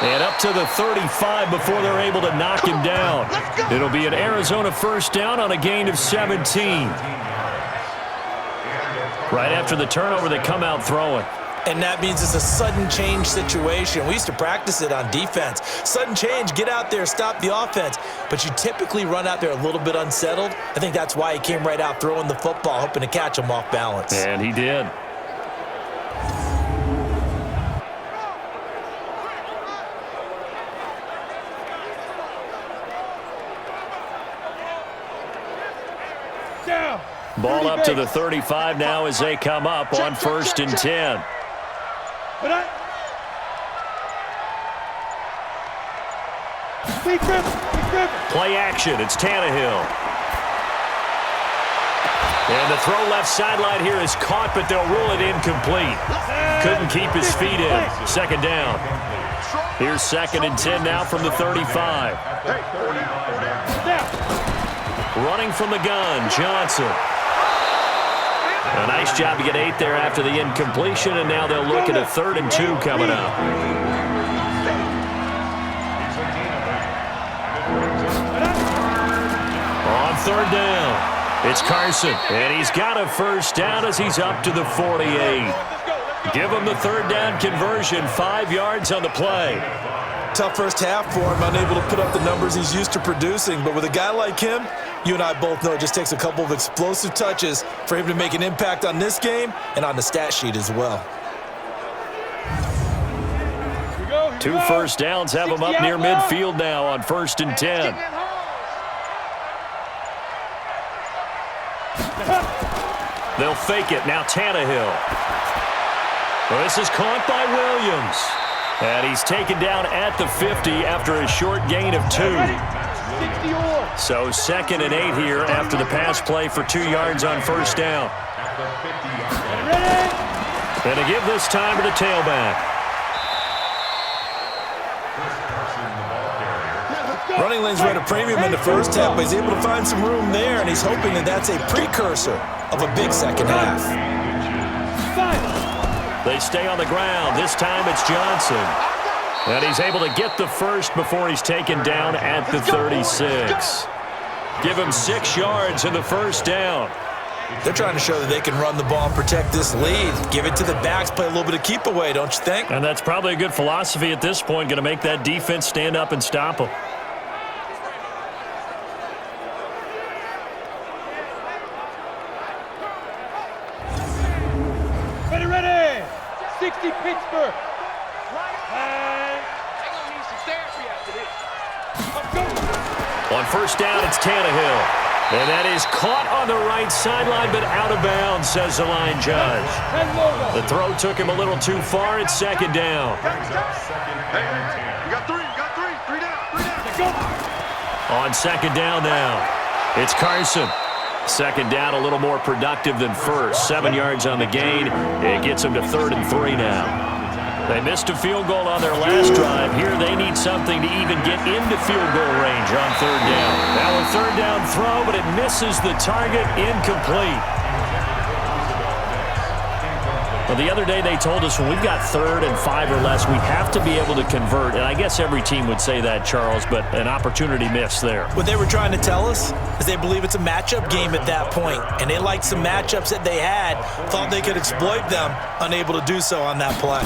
And up to the 35 before they're able to knock him down. It'll be an Arizona first down on a gain of 17. Right after the turnover, they come out throwing. And that means it's a sudden change situation. We used to practice it on defense. Sudden change, get out there, stop the offense. But you typically run out there a little bit unsettled. I think that's why he came right out throwing the football, hoping to catch him off balance. And he did. Ball up to the 35 now as they come up on 1st and 10. Play action. It's Tannehill. And the throw left sideline here is caught, but they'll rule it incomplete. Couldn't keep his feet in. 2nd down. Here's 2nd and 10 now from the 35. Running from the gun, Johnson. A nice job to get 8 there after the incompletion, and now they'll look at a 3rd and 2 coming up. On 3rd down. It's Carson, and he's got a 1st down as he's up to the 48. Give him the 3rd down conversion, 5 yards on the play. Tough first half for him, unable to put up the numbers he's used to producing. But with a guy like him, you and I both know it just takes a couple of explosive touches for him to make an impact on this game and on the stat sheet as well. 2 first downs have him up near midfield now on 1st and 10. They'll fake it. Now Tannehill. Well, this is caught by Williams. And he's taken down at the 50 after a short gain of 2. So 2nd and 8 here after the pass play for 2 yards on 1st down. And to give this time to the tailback. Running lanes were at a premium in the first half, but he's able to find some room there, and he's hoping that that's a precursor of a big second half. They stay on the ground. This time it's Johnson. And he's able to get the 1st before he's taken down at the 36. Give him 6 yards in the 1st down. They're trying to show that they can run the ball and protect this lead. Give it to the backs, play a little bit of keep away, don't you think? And that's probably a good philosophy at this point, going to make that defense stand up and stop them. Ready! 60 Pittsburgh. On 1st down, it's Tannehill. And that is caught on the right sideline, but out of bounds, says the line judge. The throw took him a little too far. It's 2nd down. You got 3 down. On 2nd down now, it's Carson. 2nd down, a little more productive than 1st. 7 yards on the gain. It gets them to 3rd and 3 now. They missed a field goal on their last drive. Here they need something to even get into field goal range on 3rd down. Now a 3rd down throw, but it misses the target, incomplete. Well, the other day they told us when we've got 3rd and 5 or less, we have to be able to convert. And I guess every team would say that, Charles, but an opportunity missed there. What they were trying to tell us is they believe it's a matchup game at that point, and they liked some matchups that they had, thought they could exploit them, unable to do so on that play.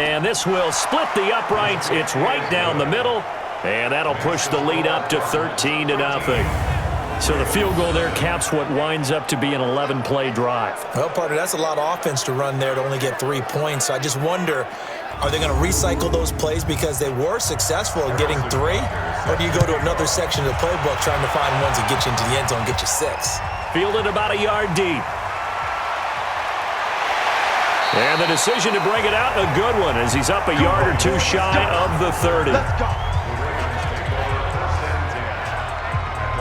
And this will split the uprights. It's right down the middle, and that'll push the lead up to 13-0. So the field goal there caps what winds up to be an 11-play drive. Well, partner, that's a lot of offense to run there to only get 3 points. So I just wonder, are they going to recycle those plays because they were successful in getting 3? Or do you go to another section of the playbook trying to find ones that get you into the end zone, get you 6? Fielded about a yard deep. And the decision to bring it out, a good one, as he's up a yard or 2 shy of the 30.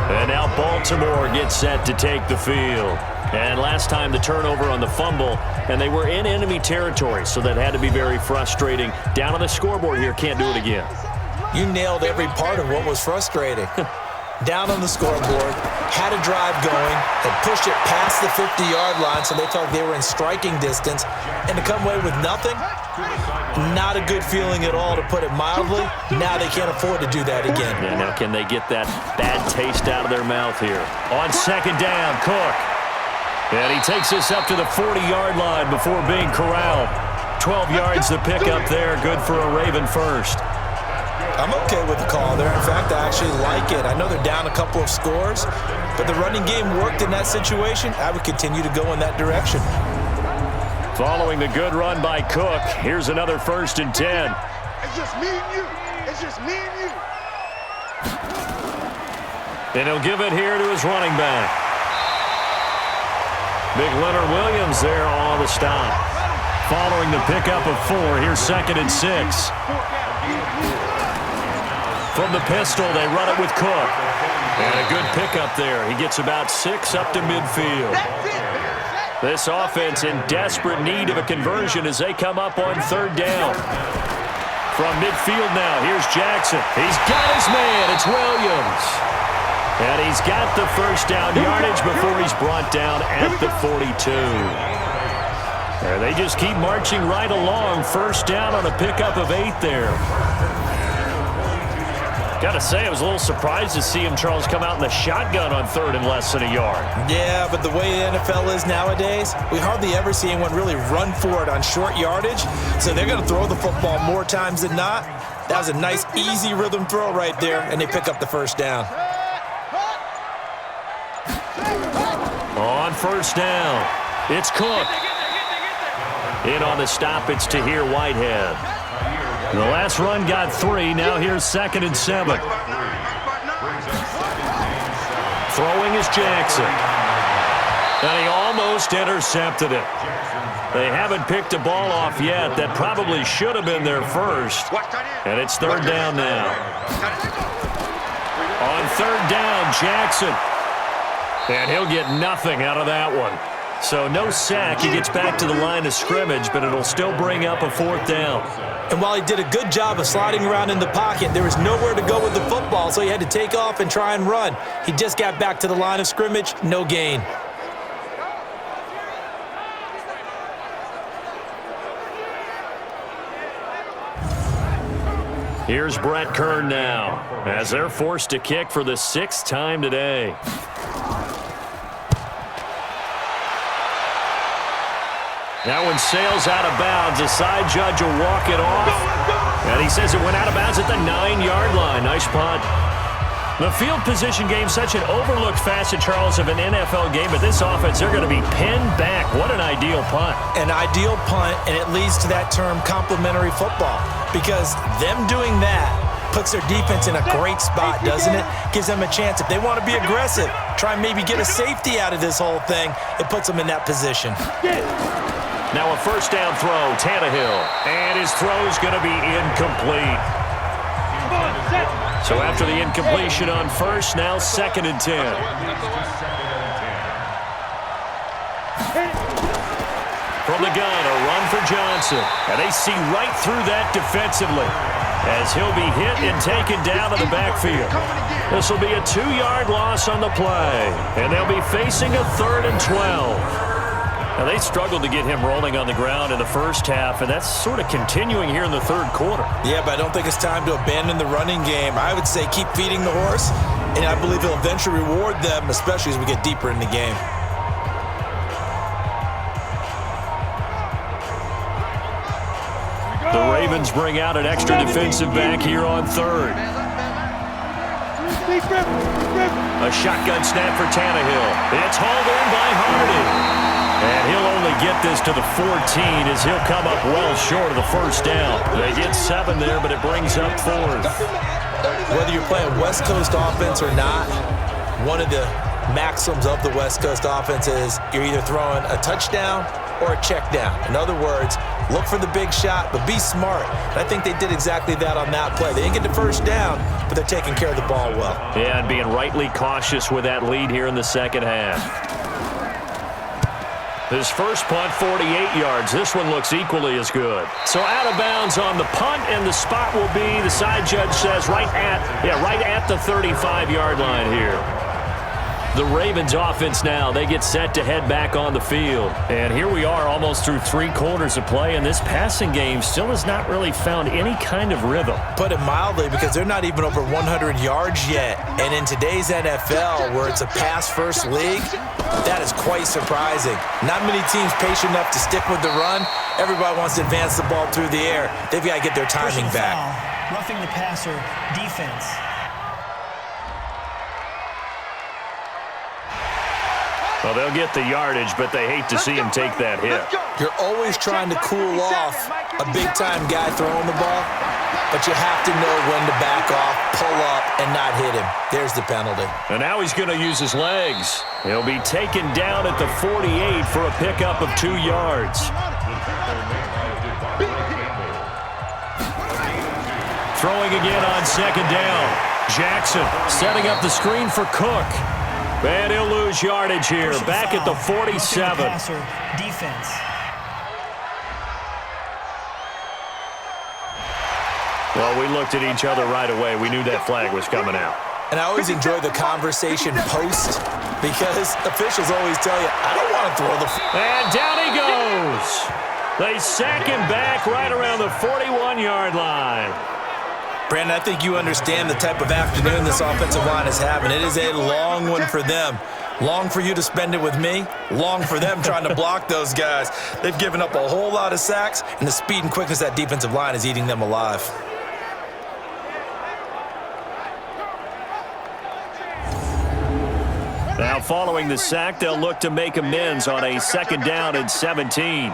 And now Baltimore gets set to take the field. And last time the turnover on the fumble, and they were in enemy territory, so that had to be very frustrating. Down on the scoreboard here, can't do it again. You nailed every part of what was frustrating. Down on the scoreboard, had a drive going, had pushed it past the 50-yard line, so they felt like they were in striking distance, and to come away with nothing, not a good feeling at all, to put it mildly. Now they can't afford to do that again. Yeah, now can they get that bad taste out of their mouth here? On 2nd down, Cook. And he takes this up to the 40-yard line before being corralled. 12 yards to pick up there, good for a Raven first. I'm okay with the call there. In fact, I actually like it. I know they're down a couple of scores, but the running game worked in that situation. I would continue to go in that direction. Following the good run by Cook, here's another 1st and 10. It's just me and you. It's just me and you. And he'll give it here to his running back. Big Leonard Williams there on the stop. Following the pickup of 4, here's 2nd and 6. From the pistol, they run it with Cook. And a good pickup there. He gets about 6 up to midfield. This offense in desperate need of a conversion as they come up on 3rd down. From midfield now, here's Jackson. He's got his man. It's Williams. And he's got the first down yardage before he's brought down at the 42. And they just keep marching right along. First down on a pickup of 8 there. Got to say, I was a little surprised to see him, Charles, come out in the shotgun on 3rd and less than a yard. Yeah, but the way the NFL is nowadays, we hardly ever see anyone really run for it on short yardage. So they're going to throw the football more times than not. That was a nice, easy rhythm throw right there, and they pick up the first down. On first down, it's Cook. In on the stop, it's Tahir Whitehead. The last run got 3. Now here's 2nd and 7. Throwing is Jackson. And he almost intercepted it. They haven't picked a ball off yet. That probably should have been their first. And it's 3rd down now. On 3rd down, Jackson. And he'll get nothing out of that one. So no sack. He gets back to the line of scrimmage, but it'll still bring up a 4th down. And while he did a good job of sliding around in the pocket, there was nowhere to go with the football, so he had to take off and try and run. He just got back to the line of scrimmage, no gain. Here's Brett Kern now, as they're forced to kick for the 6th time today. That one sails out of bounds. The side judge will walk it off. And he says it went out of bounds at the 9-yard line. Nice punt. The field position game, such an overlooked facet, Charles, of an NFL game. But this offense, they're going to be pinned back. What an ideal punt. An ideal punt, and it leads to that term complementary football. Because them doing that puts their defense in a great spot, doesn't it? Gives them a chance. If they want to be aggressive, try and maybe get a safety out of this whole thing, it puts them in that position. Now a first down throw, Tannehill. And his throw's going to be incomplete. So after the incompletion on first, now 2nd and 10. From the gun, a run for Johnson. And they see right through that defensively as he'll be hit and taken down in the backfield. This will be a 2-yard loss on the play. And they'll be facing a 3rd and 12. Now, they struggled to get him rolling on the ground in the first half, and that's sort of continuing here in the 3rd quarter. Yeah, but I don't think it's time to abandon the running game. I would say keep feeding the horse, and I believe he'll eventually reward them, especially as we get deeper in the game. The Ravens bring out an extra defensive back here on 3rd. A shotgun snap for Tannehill. It's hauled in by Hardy. And he'll only get this to the 14 as he'll come up well short of the first down. They get 7 there, but it brings up 4th. Whether you're playing West Coast offense or not, one of the maxims of the West Coast offense is you're either throwing a touchdown or a check down. In other words, look for the big shot, but be smart. And I think they did exactly that on that play. They didn't get the first down, but they're taking care of the ball well. Yeah, and being rightly cautious with that lead here in the second half. His first punt, 48 yards. This one looks equally as good. So out of bounds on the punt, and the spot will be, the side judge says, right at the 35-yard line here. The Ravens offense now, they get set to head back on the field. And here we are almost through 3 quarters of play, and this passing game still has not really found any kind of rhythm. Put it mildly, because they're not even over 100 yards yet. And in today's NFL, where it's a pass-first league, that is quite surprising. Not many teams patient enough to stick with the run. Everybody wants to advance the ball through the air. They've got to get their timing back. Foul, roughing the passer, defense. Well, they'll get the yardage, but they hate to see him take that hit. You're always trying to cool off a big-time guy throwing the ball. but you have to know when to back off, pull up, and not hit him. There's the penalty. And now he's going to use his legs. He'll be taken down at the 48 for a pickup of 2 yards. Throwing again on second down. Jackson setting up the screen for Cook. And he'll lose yardage here, back at the 47. Defense. Well, we looked at each other right away. We knew that flag was coming out. And I always enjoy the conversation post because officials always tell you, I don't want to throw the... And down he goes. They sack him back right around the 41-yard line. Brandon, I think you understand the type of afternoon this offensive line is having. It is a long one for them. Long for you to spend it with me. Long for them trying to block those guys. They've given up a whole lot of sacks, and the speed and quickness of that defensive line is eating them alive. Now following the sack, they'll look to make amends on a 2nd down and 17.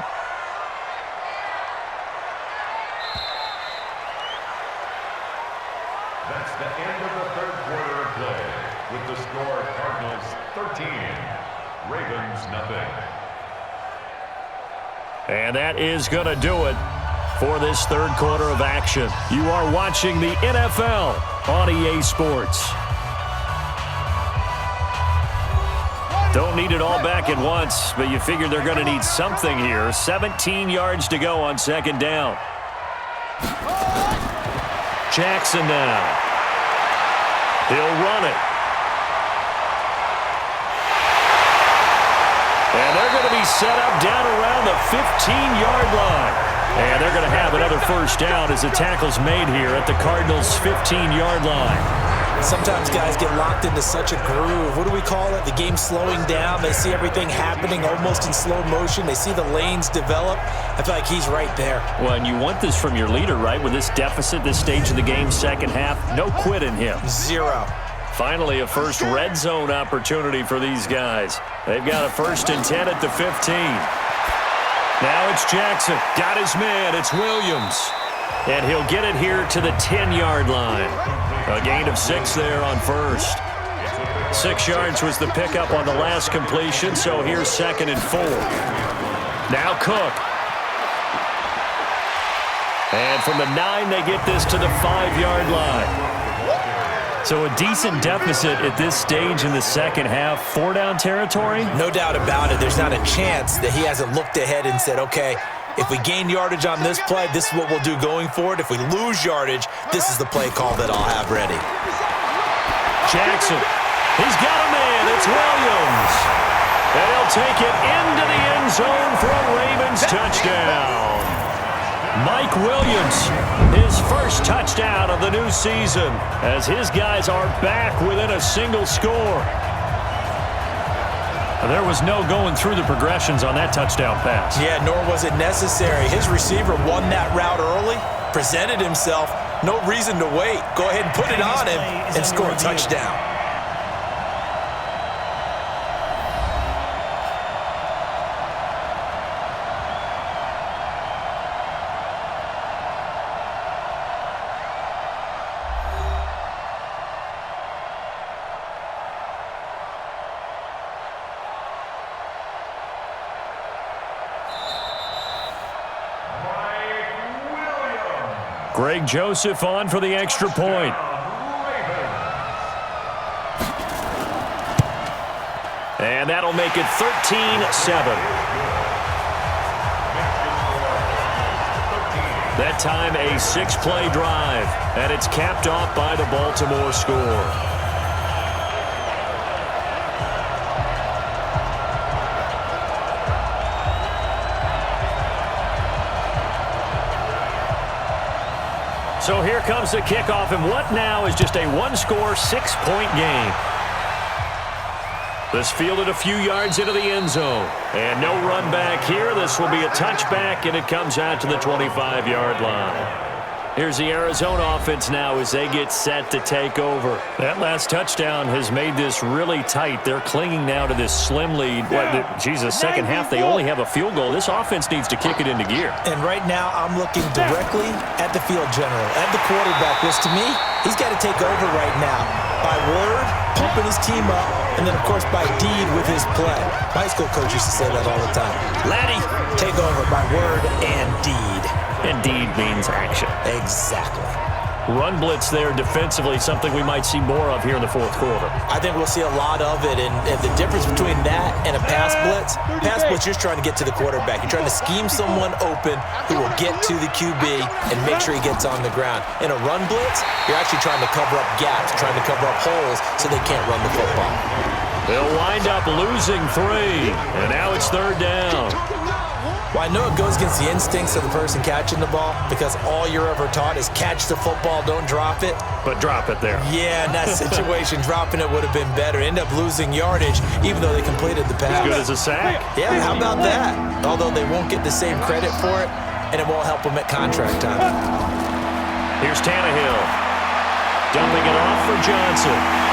That's the end of the 3rd quarter of play. With the score, Cardinals 13, Ravens nothing. And that is going to do it for this 3rd quarter of action. You are watching the NFL on EA Sports. Don't need it all back at once, but you figure they're going to need something here. 17 yards to go on 2nd down. Jackson now. He'll run it. And they're going to be set up down around the 15-yard line. And they're going to have another 1st down as the tackle's made here at the Cardinals' 15-yard line. Sometimes guys get locked into such a groove. What do we call it? The game's slowing down. They see everything happening almost in slow motion. They see the lanes develop. I feel like he's right there. Well, and you want this from your leader, right? With this deficit, this stage of the game, 2nd half, no quit in him. 0. Finally, a first red zone opportunity for these guys. They've got a 1st and 10 at the 15. Now it's Jackson. Got his man. It's Williams. And he'll get it here to the 10-yard line. A gain of 6 there on 1st. 6 yards was the pickup on the last completion, so here's 2nd and 4. Now Cook. And from the 9, they get this to the 5-yard line. So a decent deficit at this stage in the 2nd half. 4-down territory? No doubt about it. There's not a chance that he hasn't looked ahead and said, okay, if we gain yardage on this play, this is what we'll do going forward. If we lose yardage, this is the play call that I'll have ready. Jackson. He's got a man. It's Williams. And he'll take it into the end zone for a Ravens touchdown. Mike Williams, his 1st touchdown of the new season, as his guys are back within a single score. There was no going through the progressions on that touchdown pass. Yeah, nor was it necessary. His receiver won that route early, presented himself. No reason to wait. Go ahead and put it on him and score a touchdown. Greg Joseph on for the extra point. And that'll make it 13-7. That time a 6-play drive, and it's capped off by the Baltimore score. So here comes the kickoff, and what now is just a 1-score, 6-point game. This fielded a few yards into the end zone. And no run back here. This will be a touchback, and it comes out to the 25-yard line. Here's the Arizona offense now as they get set to take over. That last touchdown has made this really tight. They're clinging now to this slim lead. Second half, they only have a field goal. This offense needs to kick it into gear. And right now, I'm looking directly at the field general, at the quarterback, which to me, he's got to take over right now. By word, pumping his team up, and then, of course, by deed with his play. My high school coach used to say that all the time. Laddie, take over by word and deed. And deed means action. Exactly. Run blitz there defensively, something we might see more of here in the fourth quarter. I think we'll see a lot of it, and the difference between that and a pass blitz, you're just trying to get to the quarterback. You're trying to scheme someone open who will get to the QB and make sure he gets on the ground. In a run blitz, you're actually trying to cover up gaps, trying to cover up holes so they can't run the football. They'll wind up losing 3, and now it's third down. Well, I know it goes against the instincts of the person catching the ball because all you're ever taught is catch the football, don't drop it. But drop it there. Yeah, in that situation, dropping it would have been better. End up losing yardage even though they completed the pass. As good as a sack. Yeah, how about that? Although they won't get the same credit for it, and it won't help them at contract time. Here's Tannehill. Dumping it off for Johnson.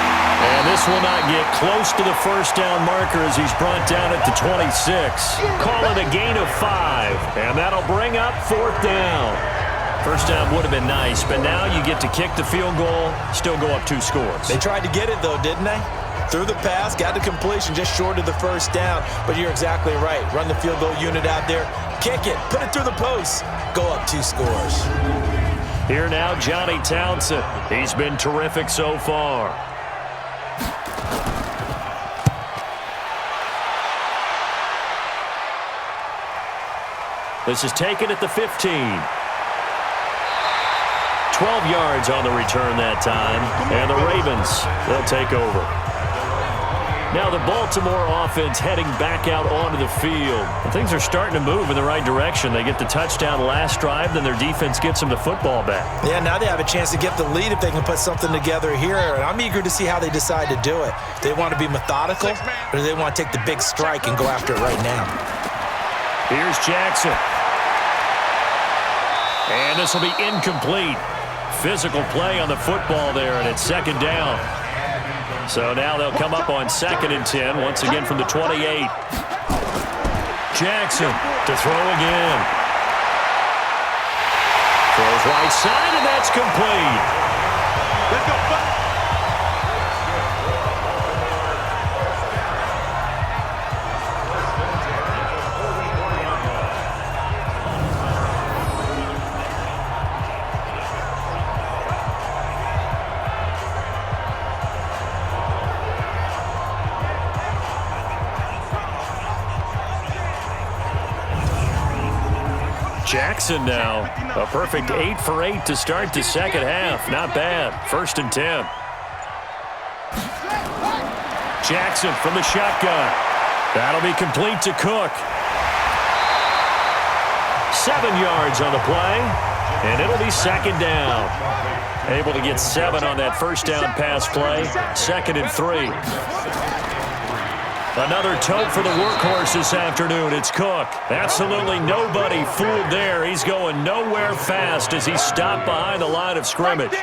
And this will not get close to the first down marker as he's brought down at the 26. Call it a gain of 5, and that'll bring up fourth down. First down would have been nice, but now you get to kick the field goal, still go up 2 scores. They tried to get it, though, didn't they? Threw the pass, got the completion just short of the first down, but you're exactly right. Run the field goal unit out there, kick it, put it through the post, go up 2 scores. Here now, Johnny Townsend. He's been terrific so far. This is taken at the 15. 12 yards on the return that time. And the Ravens, they'll take over. Now the Baltimore offense heading back out onto the field. And things are starting to move in the right direction. They get the touchdown last drive, then their defense gets them the football back. Yeah, now they have a chance to get the lead if they can put something together here. And I'm eager to see how they decide to do it. Do they want to be methodical, or do they want to take the big strike and go after it right now? Here's Jackson. And this will be incomplete. Physical play on the football there, and it's second down. So now they'll come up on 2nd and 10, once again from the 28. Jackson to throw again. Throws right side, and that's complete. Let's go. Jackson now, a perfect 8 for 8 to start the second half. Not bad. 1st and 10. Jackson from the shotgun. That'll be complete to Cook. 7 yards on the play, and it'll be second down. Able to get 7 on that first down pass play. 2nd and 3. Another tote for the workhorse this afternoon. It's Cook. Absolutely nobody fooled there. He's going nowhere fast as he's stopped behind the line of scrimmage.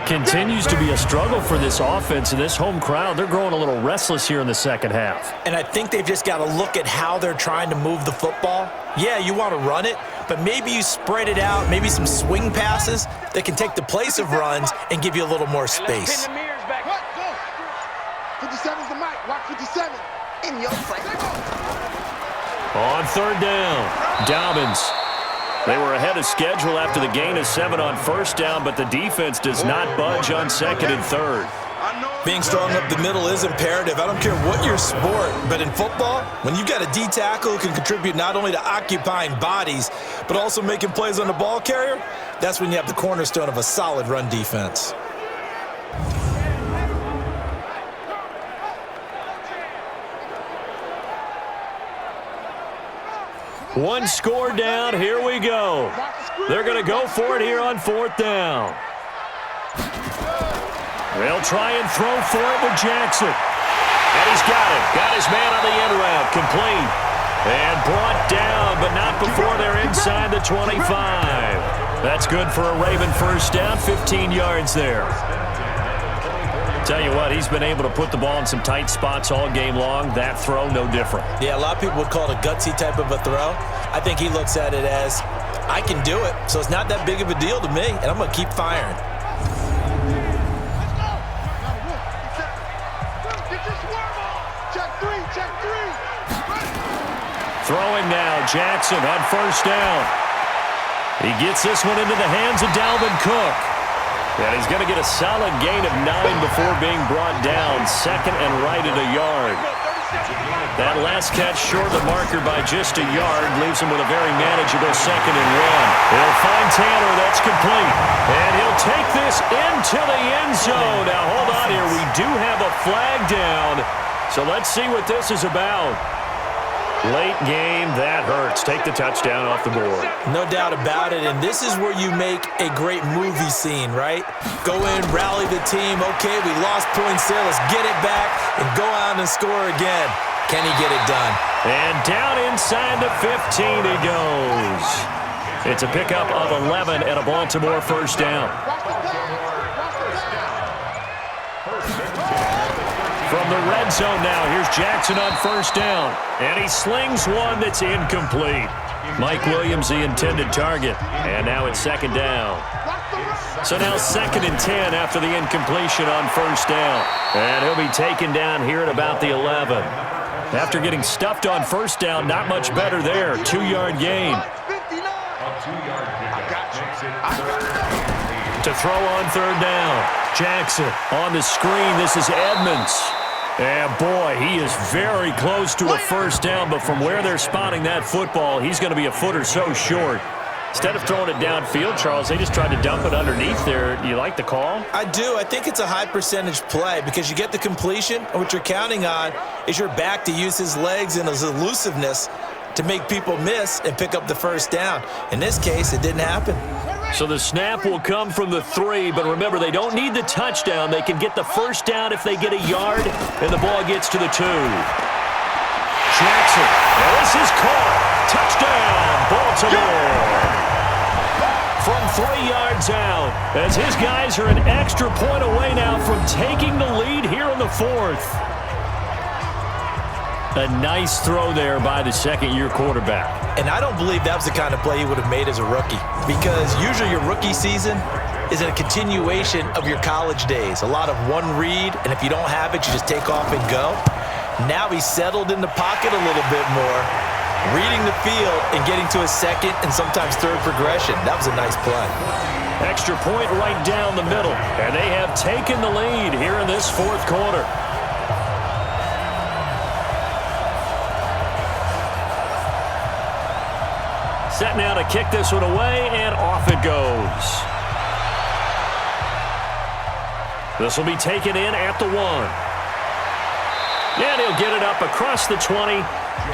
Continues to be a struggle for this offense and this home crowd. They're growing a little restless here in the second half. And I think they've just got to look at how they're trying to move the football. Yeah, you want to run it, but maybe you spread it out, maybe some swing passes that can take the place of runs and give you a little more space. 57's the mic. Watch 57. In your face. On third down, Dobbins. They were ahead of schedule after the gain of 7 on first down, but the defense does not budge on 2nd and 3rd. Being strong up the middle is imperative. I don't care what your sport, but in football, when you've got a D tackle who can contribute not only to occupying bodies, but also making plays on the ball carrier, that's when you have the cornerstone of a solid run defense. One score down, here we go. They're going to go for it here on 4th down. They'll try and throw for it with Jackson. And he's got it. Got his man on the end route, complete. And brought down, but not before they're inside the 25. That's good for a Raven first down, 15 yards there. Tell you what, he's been able to put the ball in some tight spots all game long. That throw, no different. Yeah, a lot of people would call it a gutsy type of a throw. I think he looks at it as, I can do it, so it's not that big of a deal to me, and I'm going to keep firing. Throwing now, Jackson on first down. He gets this one into the hands of Dalvin Cook. And he's going to get a solid gain of 9 before being brought down. Second and right at a yard. That last catch short the marker by just a yard leaves him with a very manageable 2nd and 1. He'll find Tanner. That's complete. And he'll take this into the end zone. Now, hold on here. We do have a flag down. So let's see what this is about. Late game, that hurts. Take the touchdown off the board. No doubt about it, and this is where you make a great movie scene, right? Go in, rally the team. Okay, we lost points there. Let's get it back and go out and score again. Can he get it done? And down inside the 15 he goes. It's a pickup of 11 and a Baltimore first down. From the red zone now, here's Jackson on first down. And he slings one that's incomplete. Mike Williams, the intended target. And now it's 2nd down. So now 2nd and 10 after the incompletion on first down. And he'll be taken down here at about the 11. After getting stuffed on first down, not much better there. 2-yard gain. To throw on 3rd down. Jackson on the screen. This is Edmonds. And boy, he is very close to a first down, but from where they're spotting that football, he's going to be a foot or so short. Instead of throwing it downfield, Charles, they just tried to dump it underneath there. Do you like the call? I do. I think it's a high percentage play because you get the completion, and what you're counting on is your back to use his legs and his elusiveness to make people miss and pick up the first down. In this case, it didn't happen. So the snap will come from the 3, but remember, they don't need the touchdown. They can get the first down if they get a yard, and the ball gets to the 2. Jackson, this is caught. Touchdown, Baltimore. From 3 yards out, as his guys are an extra point away now from taking the lead here in the 4th. A nice throw there by the second-year quarterback. And I don't believe that was the kind of play he would have made as a rookie, because usually your rookie season is a continuation of your college days. A lot of one read, and if you don't have it, you just take off and go. Now he's settled in the pocket a little bit more, reading the field and getting to a 2nd and sometimes 3rd progression. That was a nice play. Extra point right down the middle, and they have taken the lead here in this 4th quarter. Set now to kick this one away, and off it goes. This will be taken in at the 1. And he'll get it up across the 20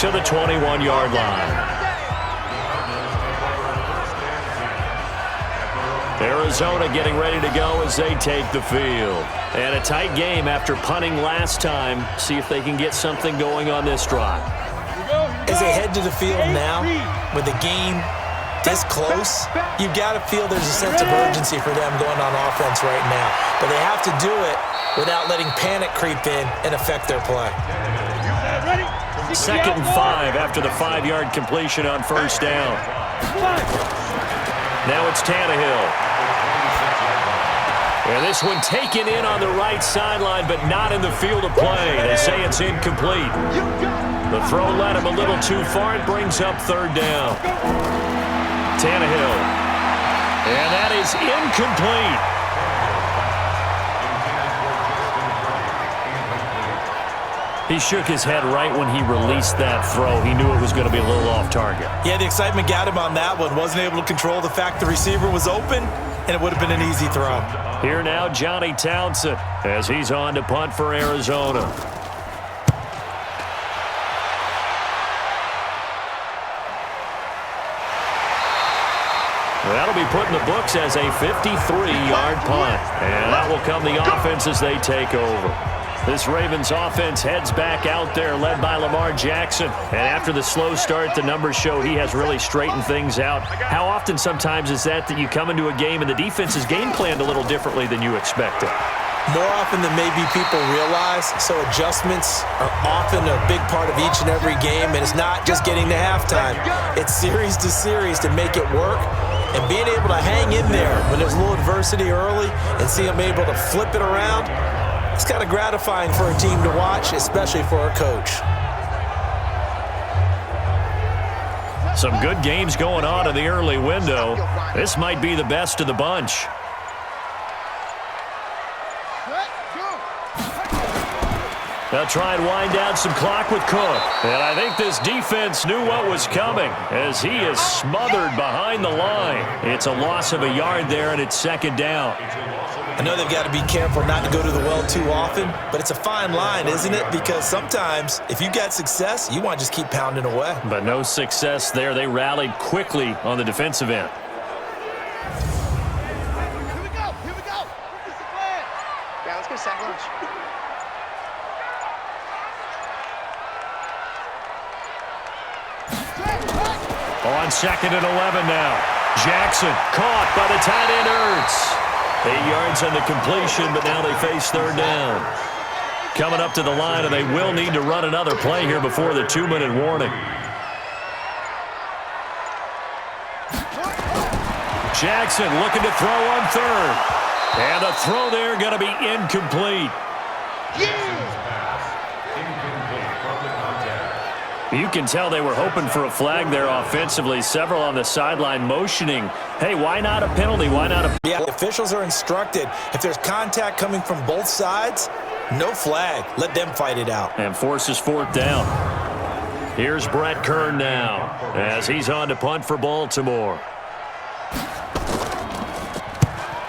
to the 21-yard line. Arizona getting ready to go as they take the field. And a tight game after punting last time. See if they can get something going on this drive. As they head to the field now, with the game this close, you've got to feel there's a sense of urgency for them going on offense right now. But they have to do it without letting panic creep in and affect their play. 2nd and 5 after the 5-yard completion on first down. Now it's Tannehill. And this one taken in on the right sideline, but not in the field of play. They say it's incomplete. The throw led him a little too far. It brings up 3rd down. Tannehill. And that is incomplete. He shook his head right when he released that throw. He knew it was going to be a little off target. Yeah, the excitement got him on that one. Wasn't able to control the fact the receiver was open, and it would have been an easy throw. Here now, Johnny Townsend, as he's on to punt for Arizona. That'll be put in the books as a 53-yard punt. And that will come the offense as they take over. This Ravens offense heads back out there, led by Lamar Jackson. And after the slow start, the numbers show he has really straightened things out. How often sometimes is that you come into a game and the defense is game planned a little differently than you expected? More often than maybe people realize, so adjustments are often a big part of each and every game, and it's not just getting to halftime. It's series to series to make it work, and being able to hang in there when there's a little adversity early and see them able to flip it around, it's kind of gratifying for a team to watch, especially for a coach. Some good games going on in the early window. This might be the best of the bunch. They'll try and wind down some clock with Cook. And I think this defense knew what was coming as he is smothered behind the line. It's a loss of a yard there, and it's second down. I know they've got to be careful not to go to the well too often, but it's a fine line, isn't it? Because sometimes if you've got success, you want to just keep pounding away. But no success there. They rallied quickly on the defensive end. Here we go. This is the plan. Yeah, let's go second. On 2nd and 11 now. Jackson caught by the tight end Ertz. 8 yards on the completion, but now they face third down. Coming up to the line, and they will need to run another play here before the 2-minute warning. Jackson looking to throw on third. And the throw there going to be incomplete. You can tell they were hoping for a flag there offensively. Several on the sideline motioning, hey, why not a penalty? Why not a... Yeah, officials are instructed, if there's contact coming from both sides, no flag. Let them fight it out. And forces fourth down. Here's Brett Kern now as he's on to punt for Baltimore.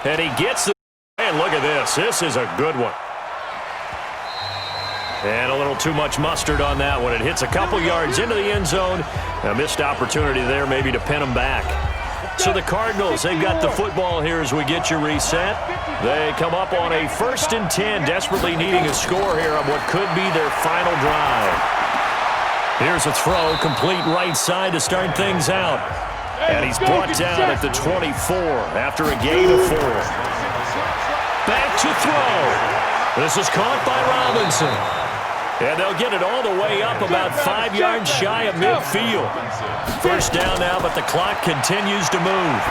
And he gets the... And look at this. This is a good one. And a little too much mustard on that one. It hits a couple yards into the end zone. A missed opportunity there maybe to pin them back. So the Cardinals, they've got the football here as we get you reset. They come up on a 1st and 10, desperately needing a score here on what could be their final drive. Here's a throw, complete right side to start things out. And he's brought down at the 24 after a gain of 4. Back to throw. This is caught by Robinson. And they'll get it all the way up about 5 yards shy of midfield. First down now, but the clock continues to move.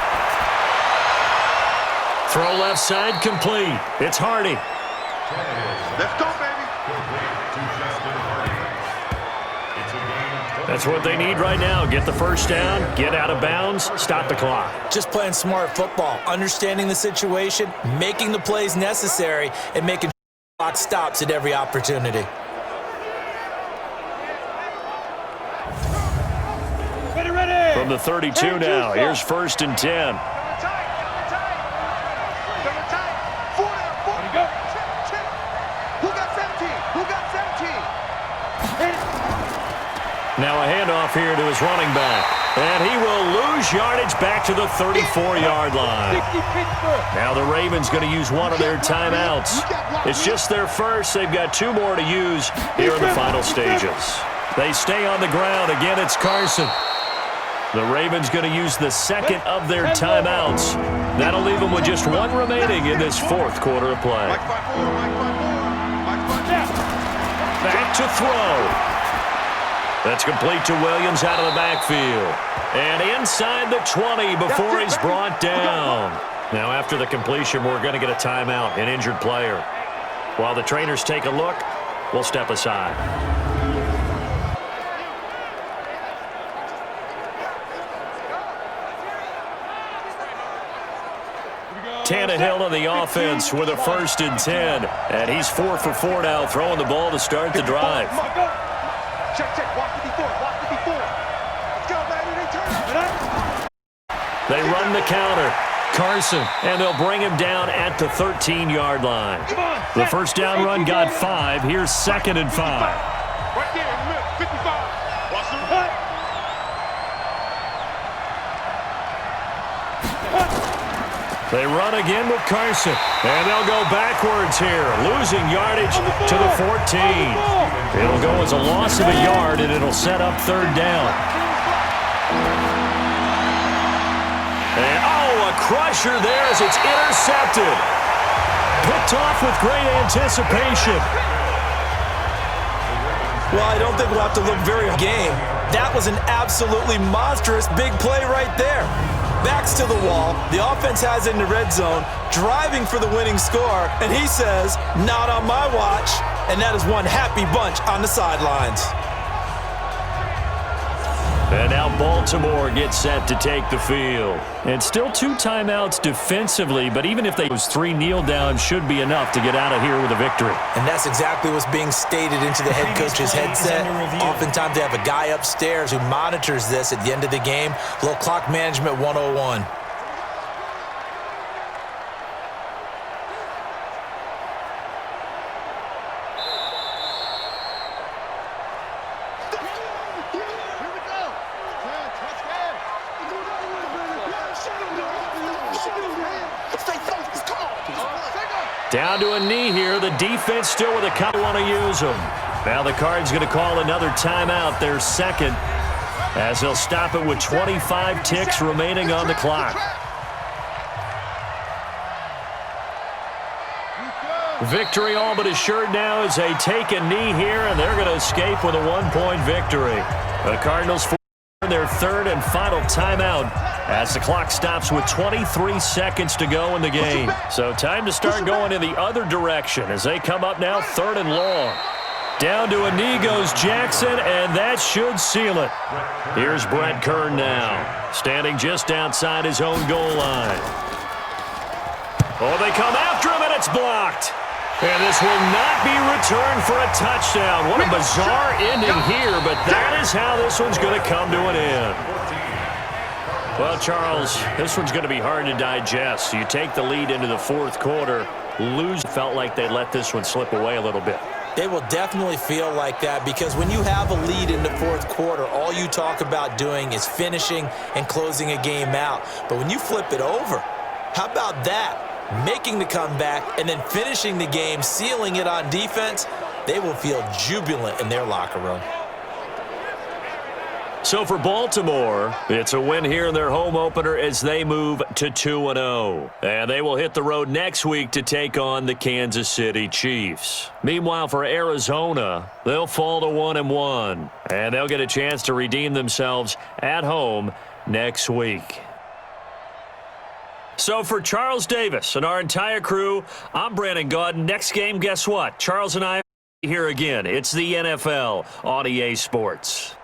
Throw left side complete. It's Hardy. Let's go, baby. That's what they need right now. Get the first down, get out of bounds, stop the clock. Just playing smart football, understanding the situation, making the plays necessary, and making sure the clock stops at every opportunity. From the 32 now, here's 1st and 10. Now a handoff here to his running back. And he will lose yardage back to the 34-yard line. Now the Ravens going to use one of their timeouts. It's just their first. They've got 2 more to use here in the final stages. They stay on the ground. Again, it's Carson. The Ravens going to use the 2nd of their timeouts. That'll leave them with just 1 remaining in this 4th quarter of play. Back to throw. That's complete to Williams out of the backfield. And inside the 20 before he's brought down. Now after the completion, we're going to get a timeout, an injured player. While the trainers take a look, we'll step aside. Tannehill on the offense with a 1st and 10. And he's 4 for 4 now, throwing the ball to start the drive. Check, walk 54, walk 54. Let's go, baby, they turn. They run the counter. Carson, and they'll bring him down at the 13-yard line. The first down run got 5. Here's 2nd and 5. Right there in the middle, 55. Watch the run. They run again with Carson, and they'll go backwards here, losing yardage to the 14. It'll go as a loss of a yard, and it'll set up third down. And, a crusher there as it's intercepted. Picked off with great anticipation. Well, I don't think we'll have to look very game. That was an absolutely monstrous big play right there. Backs to the wall. The offense has it in the red zone, driving for the winning score, and he says, not on my watch. And that is one happy bunch on the sidelines. And now Baltimore gets set to take the field. And still 2 timeouts defensively, but even if those 3 kneel down should be enough to get out of here with a victory. And that's exactly what's being stated into the head coach's headset. Oftentimes they have a guy upstairs who monitors this at the end of the game. A little clock management 101. Down to a knee here. The defense still with a couple want to use them. Now the Cards going to call another timeout, their second, as they'll stop it with 25 ticks remaining on the clock. Victory all but assured now as they take a knee here, and they're going to escape with a 1-point victory. The Cardinals for their third and final timeout as the clock stops with 23 seconds to go in the game. So time to start going in the other direction as they come up now third and long. Down to a knee goes Jackson, and that should seal it. Here's Brett Kern now, standing just outside his own goal line. Oh, they come after him, and it's blocked. And this will not be returned for a touchdown. What a bizarre ending here, but that is how this one's going to come to an end. Well, Charles, this one's going to be hard to digest. You take the lead into the fourth quarter, lose. Felt like they let this one slip away a little bit. They will definitely feel like that because when you have a lead in the fourth quarter, all you talk about doing is finishing and closing a game out. But when you flip it over, how about that? Making the comeback and then finishing the game, sealing it on defense, they will feel jubilant in their locker room. So for Baltimore, it's a win here in their home opener as they move to 2-0. And they will hit the road next week to take on the Kansas City Chiefs. Meanwhile, for Arizona, they'll fall to 1-1. And they'll get a chance to redeem themselves at home next week. So for Charles Davis and our entire crew, I'm Brandon Gaudin. Next game, guess what? Charles and I are here again. It's the NFL on EA Sports.